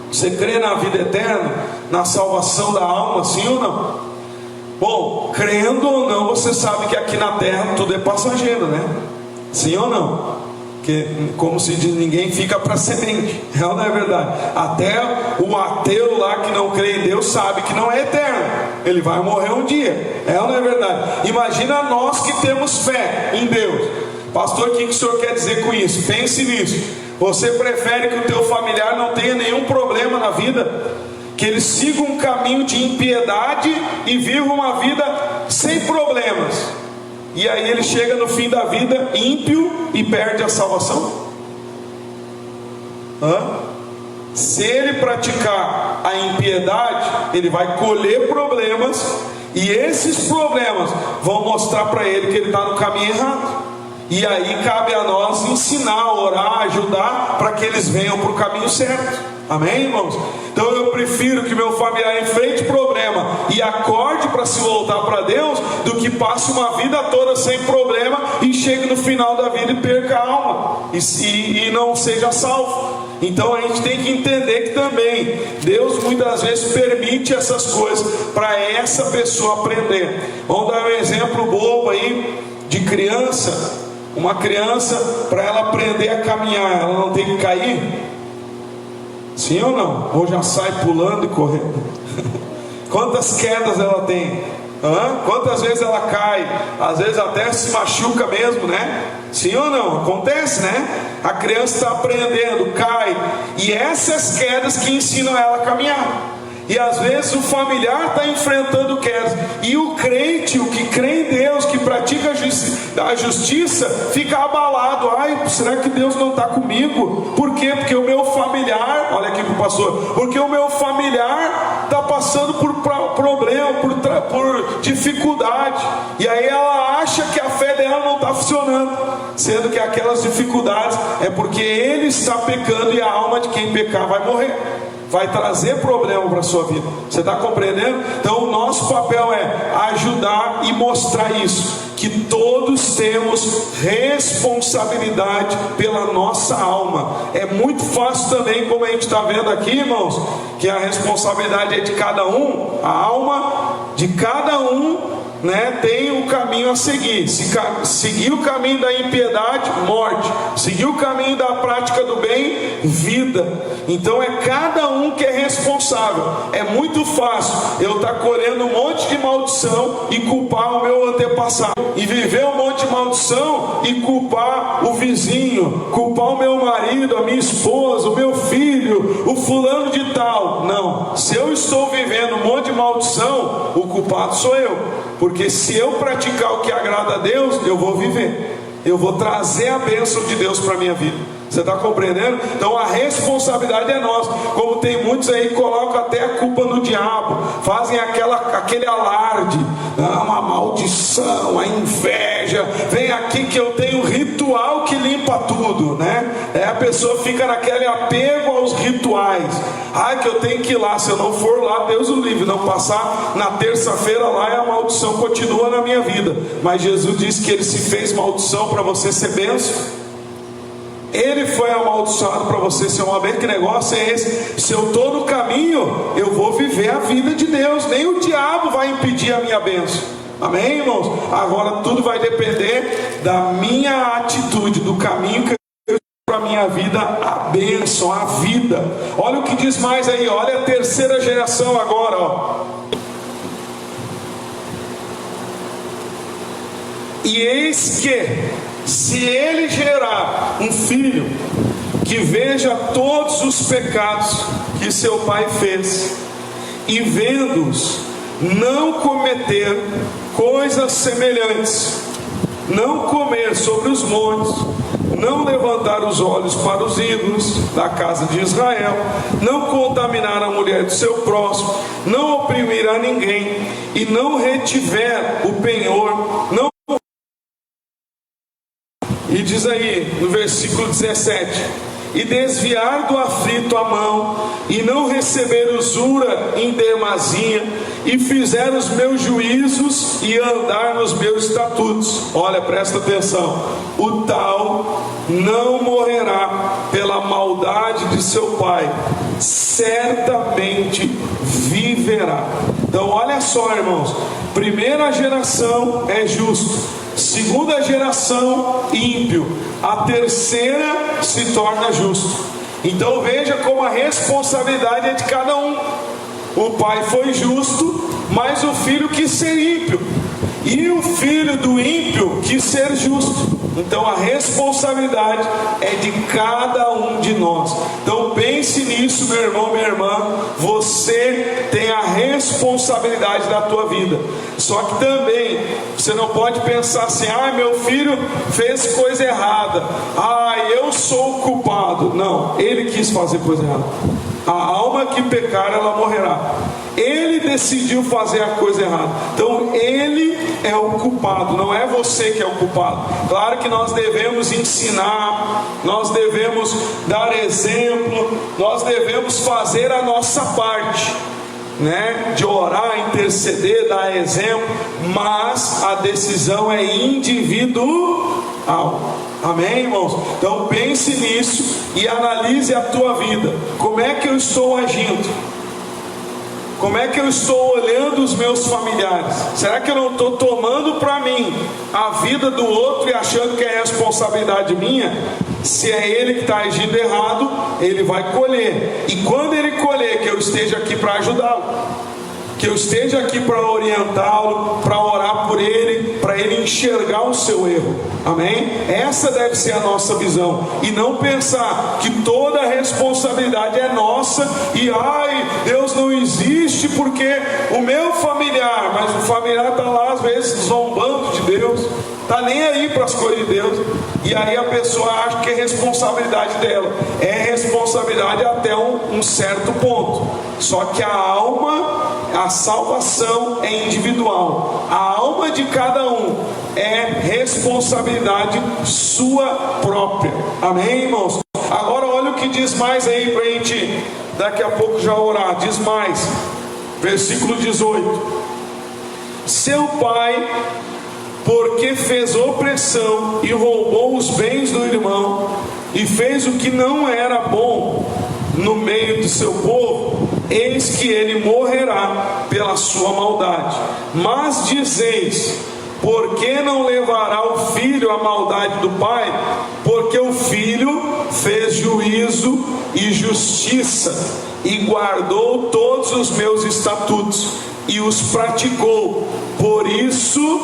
Você crê na vida eterna? Na salvação da alma, sim ou não? Bom, crendo ou não, você sabe que aqui na terra tudo é passageiro, né? Sim ou não? Porque, como se diz, ninguém fica para semente. É ou não é verdade? Até o ateu lá que não crê em Deus sabe que não é eterno. Ele vai morrer um dia. É ou não é verdade? Imagina nós que temos fé em Deus. Pastor, o que o senhor quer dizer com isso? Pense nisso. Você prefere que o teu familiar não tenha nenhum problema na vida? Que ele siga um caminho de impiedade e viva uma vida sem problemas, e aí ele chega no fim da vida ímpio e perde a salvação? Se ele praticar a impiedade, ele vai colher problemas, e esses problemas vão mostrar para ele que ele está no caminho errado. E aí cabe a nós ensinar, orar, ajudar, para que eles venham para o caminho certo. Amém, irmãos? Então eu prefiro que meu familiar enfrente problema e acorde para se voltar para Deus, do que passe uma vida toda sem problema e chegue no final da vida e perca a alma e não seja salvo. Então a gente tem que entender que também Deus muitas vezes permite essas coisas para essa pessoa aprender. Vamos dar um exemplo bobo aí de criança. Uma criança, para ela aprender a caminhar, ela não tem que cair? Sim ou não? Ou já sai pulando e correndo? Quantas quedas ela tem? Quantas vezes ela cai? Às vezes até se machuca mesmo, né? Sim ou não? Acontece, né? A criança está aprendendo, cai, e essas quedas que ensinam ela a caminhar. E às vezes o familiar está enfrentando quedas, e o crente, o que crê em Deus, que pratica a justiça, fica abalado. Ai, será que Deus não está comigo? Por quê? Porque o meu familiar, olha aqui para o pastor, porque o meu familiar está passando por problema, por dificuldade, e aí ela acha que a fé dela não está funcionando, sendo que aquelas dificuldades é porque ele está pecando, e a alma de quem pecar vai morrer, vai trazer problema para a sua vida. Você está compreendendo? Então o nosso papel é ajudar e mostrar isso, que todos temos responsabilidade pela nossa alma. É muito fácil também, como a gente está vendo aqui, irmãos, que a responsabilidade é de cada um, a alma de cada um, né, tem um caminho a seguir. Seguir o caminho da impiedade, morte. Seguir o caminho da prática do bem, vida. Então é cada um que é responsável. É muito fácil eu estar colhendo um monte de maldição e culpar o meu antepassado, e viver um monte de maldição e culpar o vizinho, culpar o meu marido, a minha esposa, o meu filho, o fulano de tal. Não, se eu estou vivendo um monte de maldição, o culpado sou eu, porque se eu praticar o que agrada a Deus, eu vou viver, eu vou trazer a bênção de Deus para a minha vida. Você está compreendendo? Então a responsabilidade é nossa. Como tem muitos aí que colocam até a culpa no diabo, fazem aquele alarde, uma maldição, a inveja, vem aqui que eu tenho um ritual que limpa tudo, né? A pessoa fica naquele apego aos rituais. Que eu tenho que ir lá, se eu não for lá, Deus o livre, não passar na terça-feira lá e a maldição continua na minha vida. Mas Jesus disse que Ele se fez maldição para você ser bênção. Ele foi amaldiçoado para você ser uma bênção. Que negócio é esse? Se eu estou no caminho, eu vou viver a vida de Deus. Nem o diabo vai impedir a minha bênção. Amém, irmãos? Agora tudo vai depender da minha atitude, do caminho que eu estou para a minha vida, a bênção, a vida. Olha o que diz mais aí, olha a terceira geração agora, ó. E eis que, se ele gerar um filho que veja todos os pecados que seu pai fez, e vendo-os não cometer coisas semelhantes, não comer sobre os montes, não levantar os olhos para os ídolos da casa de Israel, não contaminar a mulher do seu próximo, não oprimir a ninguém, e não retiver o penhor, não. E diz aí no versículo 17: e desviar do aflito a mão, e não receber usura em demasia, e fizer os meus juízos e andar nos meus estatutos. Olha, presta atenção: o tal não morrerá pela maldade de seu pai, certamente viverá. Então olha só, irmãos, primeira geração é justo, segunda geração ímpio, a terceira se torna justo. Então veja como a responsabilidade é de cada um. O pai foi justo, mas o filho quis ser ímpio, e o filho do ímpio quis ser justo. Então a responsabilidade é de cada um de nós. Então pense nisso, meu irmão, minha irmã. Você tem a responsabilidade da tua vida. Só que também você não pode pensar assim: meu filho fez coisa errada, eu sou o culpado. Não, ele quis fazer coisa errada. A alma que pecar, ela morrerá. Ele decidiu fazer a coisa errada. Então ele é o culpado, não é você que é o culpado. Claro que nós devemos ensinar, nós devemos dar exemplo, nós devemos fazer a nossa parte, né? De orar, interceder, dar exemplo, mas a decisão é individual. Amém, irmãos? Então pense nisso e analise a tua vida. Como é que eu estou agindo? Como é que eu estou olhando os meus familiares? Será que eu não estou tomando para mim a vida do outro e achando que é responsabilidade minha? Se é ele que está agindo errado, ele vai colher. E quando ele colher, que eu esteja aqui para ajudá-lo, que eu esteja aqui para orientá-lo, para orar por ele, para ele enxergar o seu erro. Amém? Essa deve ser a nossa visão, e não pensar que toda a responsabilidade é nossa e Deus não existe porque o meu familiar, mas o familiar está lá às vezes zombando de Deus, está nem aí para as coisas de Deus, e aí a pessoa acha que é responsabilidade dela. É responsabilidade até um certo ponto. Só que a alma, a salvação é individual. A alma de cada um é responsabilidade sua própria. Amém, irmãos? Agora olha o que diz mais aí para a gente daqui a pouco já orar. Diz mais, versículo 18: seu pai, porque fez opressão e roubou os bens do irmão, e fez o que não era bom no meio do seu povo, eis que ele morrerá pela sua maldade. Mas dizeis: por que não levará o filho a maldade do pai? Porque o filho fez juízo e justiça, e guardou todos os meus estatutos, e os praticou, por isso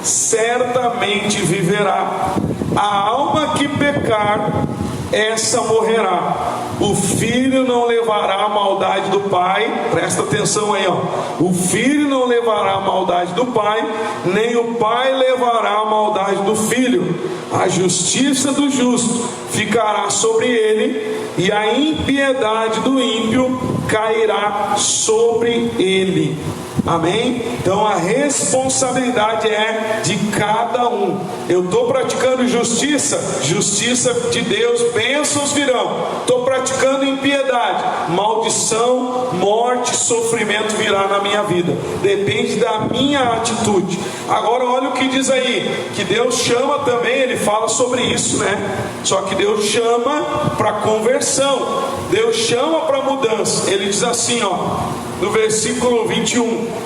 certamente viverá. A alma que pecar essa morrerá. O filho não levará a maldade do pai, presta atenção aí, ó. O filho não levará a maldade do pai, nem o pai levará a maldade do filho. A justiça do justo ficará sobre ele, e a impiedade do ímpio cairá sobre ele. Amém? Então a responsabilidade é de cada um. Eu estou praticando justiça, justiça de Deus, bênçãos virão. Estou praticando impiedade, maldição, morte, sofrimento virá na minha vida. Depende da minha atitude. Agora olha o que diz aí, que Deus chama também, ele fala sobre isso, né? Só que Deus chama para conversão, Deus chama para mudança. Ele diz assim, ó, no versículo 21: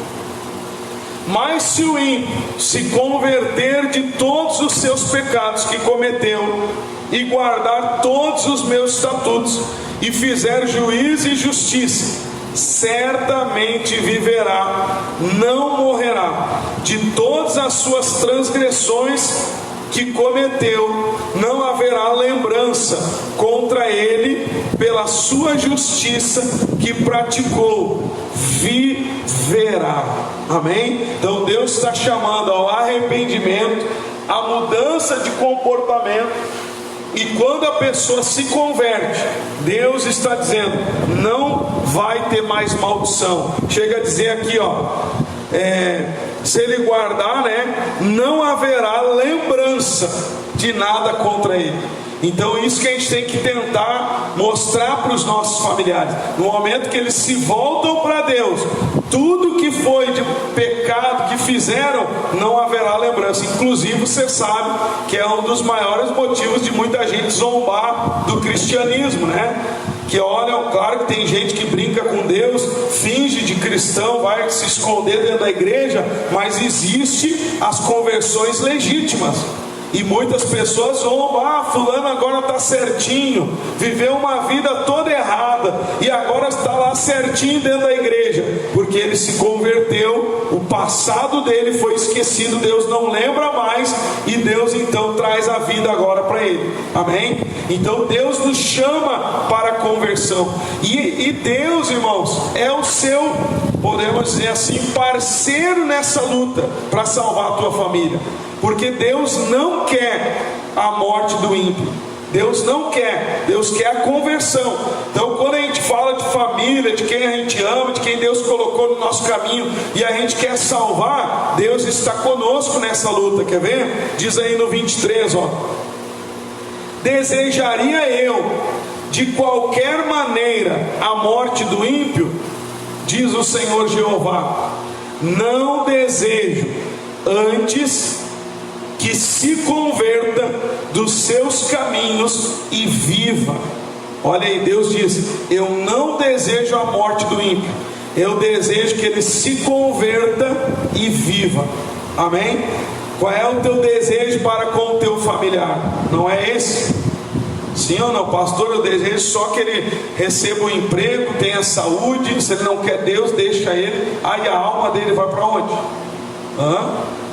mas se o ímpio se converter de todos os seus pecados que cometeu, e guardar todos os meus estatutos, e fizer juízo e justiça, certamente viverá, não morrerá. De todas as suas transgressões que cometeu, não haverá lembrança contra ele. Pela sua justiça que praticou, viverá. Amém? Então Deus está chamando ao arrependimento, à mudança de comportamento. E quando a pessoa se converte, Deus está dizendo, não vai ter mais maldição. Chega a dizer aqui, ó, se ele guardar, né, não haverá lembrança de nada contra ele. Então isso que a gente tem que tentar mostrar para os nossos familiares. No momento que eles se voltam para Deus, tudo que foi de pecado que fizeram, não haverá lembrança. Inclusive você sabe que é um dos maiores motivos de muita gente zombar do cristianismo, né? Que olha, claro que tem gente que brinca com Deus, finge de cristão, vai se esconder dentro da igreja, mas existe as conversões legítimas. E muitas pessoas zombam, fulano agora está certinho, viveu uma vida toda errada, e agora está lá certinho dentro da igreja, porque ele se converteu, o passado dele foi esquecido, Deus não lembra mais, e Deus então traz a vida agora para ele. Amém? Então Deus nos chama para a conversão, e Deus, irmãos, é o seu, podemos dizer assim, parceiro nessa luta, para salvar a tua família. Porque Deus não quer a morte do ímpio. Deus não quer. Deus quer a conversão. Então quando a gente fala de família, de quem a gente ama, de quem Deus colocou no nosso caminho, e a gente quer salvar, Deus está conosco nessa luta. Quer ver? Diz aí no 23, ó: desejaria eu de qualquer maneira a morte do ímpio, diz o Senhor Jeová. Não desejo, antes que se converta dos seus caminhos e viva. Olha aí, Deus diz, eu não desejo a morte do ímpio, eu desejo que ele se converta e viva. Amém? Qual é o teu desejo para com o teu familiar? Não é esse? Sim ou não? Pastor, eu desejo só que ele receba um emprego, tenha saúde. Se ele não quer Deus, deixa ele. Aí a alma dele vai para onde?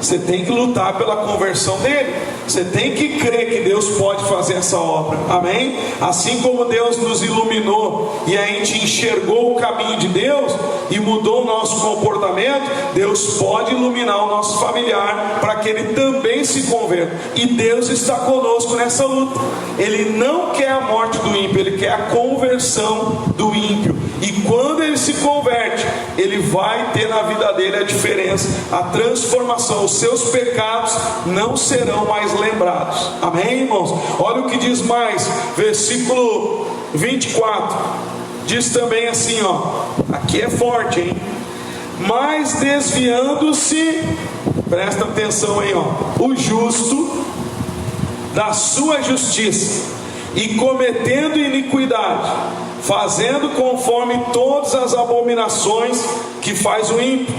Você tem que lutar pela conversão dele. Você tem que crer que Deus pode fazer essa obra. Amém? Assim como Deus nos iluminou e a gente enxergou o caminho de Deus e mudou o nosso comportamento, Deus pode iluminar o nosso familiar para que ele também se converta. E Deus está conosco nessa luta. Ele não quer a morte do ímpio, ele quer a conversão do ímpio. E quando ele se converte, ele vai ter na vida dele a diferença, a transformação. Os seus pecados não serão mais lembrados. Amém, irmãos? Olha o que diz mais, versículo 24. Diz também assim, ó, aqui é forte, hein? Mas desviando-se, presta atenção aí, ó, o justo da sua justiça e cometendo iniquidade, fazendo conforme todas as abominações que faz o ímpio,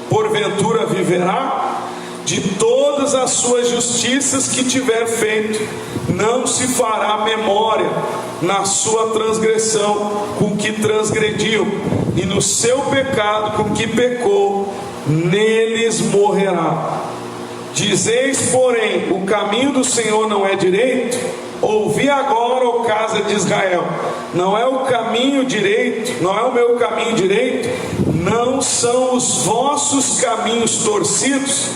porventura viverá? De todas as suas justiças que tiver feito, não se fará memória na sua transgressão com que transgrediu, e no seu pecado com que pecou, neles morrerá. Dizeis, porém, o caminho do Senhor não é direito, ouvi agora, ó casa de Israel, não é o caminho direito, não é o meu caminho direito, não são os vossos caminhos torcidos,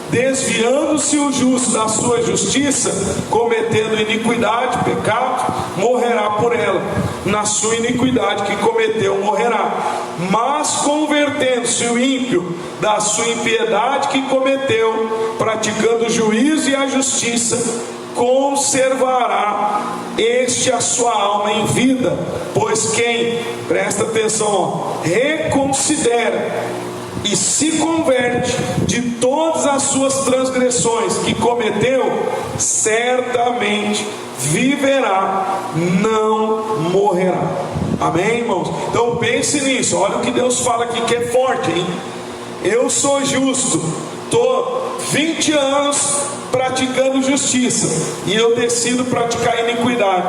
desviando-se o justo da sua justiça, cometendo iniquidade, pecado, morrerá por ela, na sua iniquidade que cometeu morrerá, mas convertendo-se o ímpio da sua impiedade que cometeu, praticando o juízo e a justiça, conservará este a sua alma em vida, pois quem, presta atenção, reconsidera e se converte de todas as suas transgressões que cometeu, certamente viverá, não morrerá. Amém, irmãos? Então pense nisso. Olha o que Deus fala aqui, que é forte, hein? Eu sou justo, estou 20 anos praticando justiça e eu decido praticar iniquidade.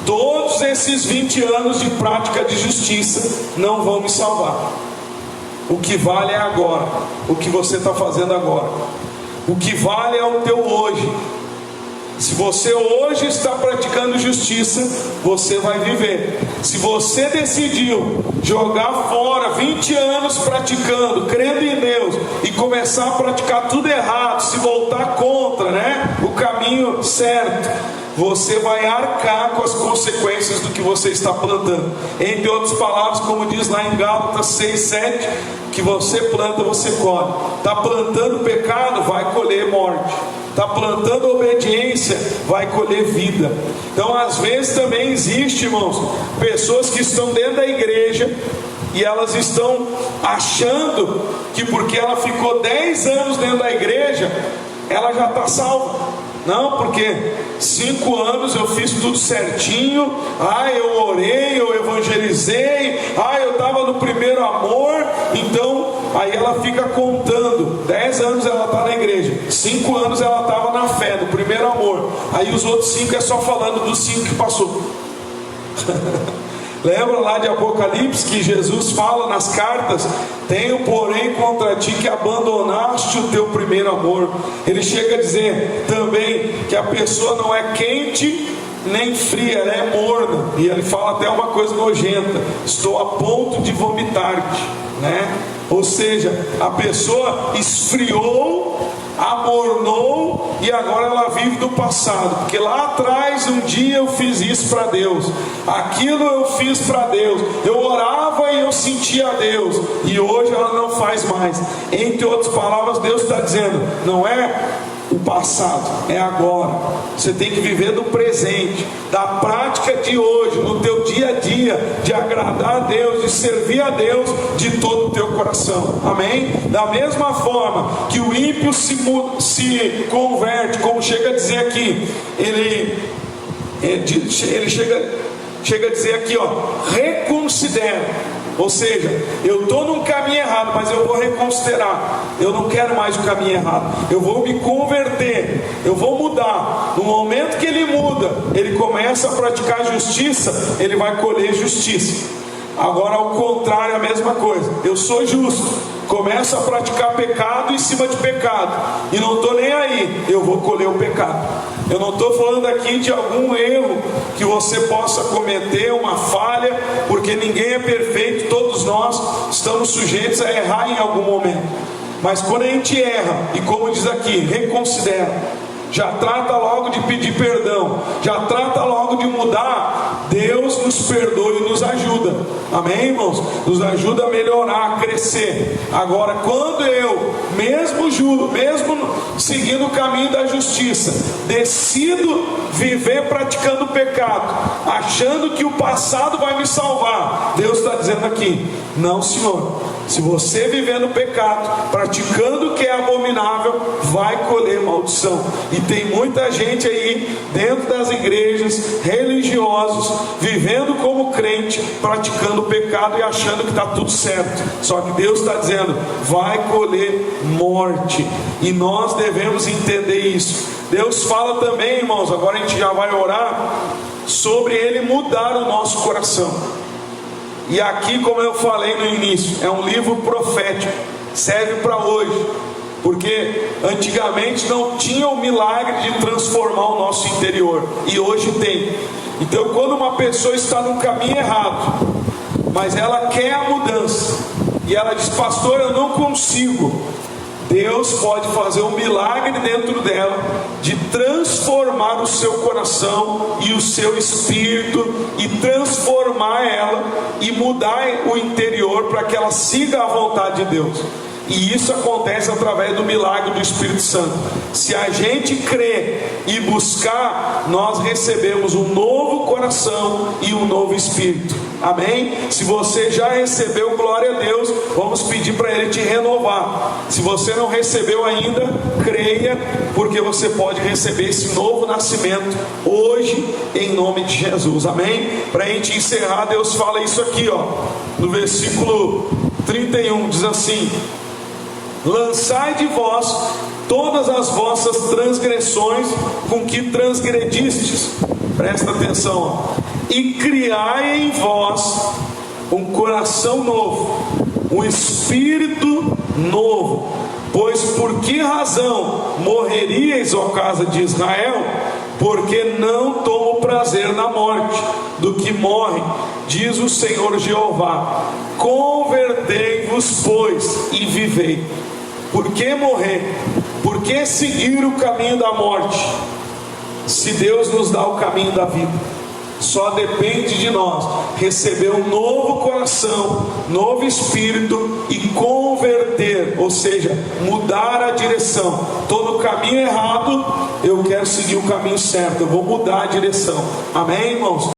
Todos esses 20 anos de prática de justiça não vão me salvar. O que vale é agora, o que você está fazendo agora. O que vale é o teu hoje. Se você hoje está praticando justiça, você vai viver. Se você decidiu jogar fora 20 anos praticando, crendo em Deus, e começar a praticar tudo errado, se voltar contra, o caminho certo, você vai arcar com as consequências do que você está plantando. Entre outras palavras, como diz lá em Gálatas 6:7, que você planta, você colhe. Está plantando pecado, vai colher morte. Está plantando obediência, vai colher vida. Então às vezes também existe, irmãos, pessoas que estão dentro da igreja e elas estão achando que porque ela ficou 10 anos dentro da igreja, ela já está salva. Não, porque 5 anos eu fiz tudo certinho, eu orei, eu evangelizei, eu estava no primeiro amor. Então aí ela fica contando, 10 anos ela está na igreja, 5 anos ela estava na fé, no primeiro amor. Aí os outros 5 é só falando dos 5 que passou. Lembra lá de Apocalipse que Jesus fala nas cartas: tenho porém contra ti que abandonaste o teu primeiro amor. Ele chega a dizer também que a pessoa não é quente nem fria, ela é morna. E ele fala até uma coisa nojenta: estou a ponto de vomitar-te, Ou seja, a pessoa esfriou, amornou e agora ela vive do passado, porque lá atrás um dia eu fiz isso para Deus, aquilo eu fiz para Deus, eu orava e eu sentia a Deus, e hoje ela não faz mais. Entre outras palavras, Deus está dizendo: não é o passado, é agora. Você tem que viver do presente, da prática de hoje, no teu dia a dia, de agradar a Deus, de servir a Deus de todo o teu coração. Amém? Da mesma forma que o ímpio se converte, como chega a dizer aqui, ele chega a dizer aqui, reconsidera. Ou seja, eu estou num caminho errado, mas eu vou reconsiderar. Eu não quero mais o caminho errado, eu vou me converter, eu vou mudar. No momento que ele muda, ele começa a praticar justiça, ele vai colher justiça. Agora ao contrário, a mesma coisa: eu sou justo, começo a praticar pecado em cima de pecado, e não estou nem aí, eu vou colher o pecado. Eu não estou falando aqui de algum erro que você possa cometer, uma falha, porque ninguém é perfeito, todos nós estamos sujeitos a errar em algum momento. Mas quando a gente erra, e como diz aqui, reconsidera, já trata logo de pedir perdão, já trata logo de mudar, Deus nos perdoa e nos ajuda. Amém, irmãos? Nos ajuda a melhorar, a crescer. Agora, quando eu, mesmo seguindo o caminho da justiça, decido viver praticando pecado, achando que o passado vai me salvar, Deus está dizendo aqui: não, Senhor. Se você viver no pecado, praticando o que é abominável, vai colher maldição. E tem muita gente aí dentro das igrejas, religiosos, vivendo como crente, praticando o pecado e achando que está tudo certo. Só que Deus está dizendo: vai colher morte. E nós devemos entender isso. Deus fala também, irmãos, agora a gente já vai orar, sobre Ele mudar o nosso coração. E aqui, como eu falei no início, é um livro profético, serve para hoje. Porque antigamente não tinha o milagre de transformar o nosso interior, e hoje tem. Então, quando uma pessoa está no caminho errado, mas ela quer a mudança, e ela diz: pastor, eu não consigo. Deus pode fazer um milagre dentro dela, de transformar o seu coração e o seu espírito, e transformar ela, e mudar o interior, para que ela siga a vontade de Deus. E isso acontece através do milagre do Espírito Santo. Se a gente crer e buscar, nós recebemos um novo coração e um novo espírito. Amém? Se você já recebeu, glória a Deus, vamos pedir para Ele te renovar. Se você não recebeu ainda, creia, porque você pode receber esse novo nascimento hoje, em nome de Jesus. Amém? Para a gente encerrar, Deus fala isso aqui, no versículo 31, diz assim: lançai de vós todas as vossas transgressões com que transgredistes. Presta atenção, e criai em vós um coração novo, um espírito novo. Pois por que razão morreríeis, ó casa de Israel? Porque não tomo prazer na morte do que morre, diz o Senhor Jeová. Convertei-vos, pois, e vivei. Por que morrer? Por que seguir o caminho da morte? Se Deus nos dá o caminho da vida, só depende de nós receber um novo coração, novo espírito, e converter, ou seja, mudar a direção. Todo caminho errado, eu quero seguir o caminho certo, eu vou mudar a direção. Amém, irmãos?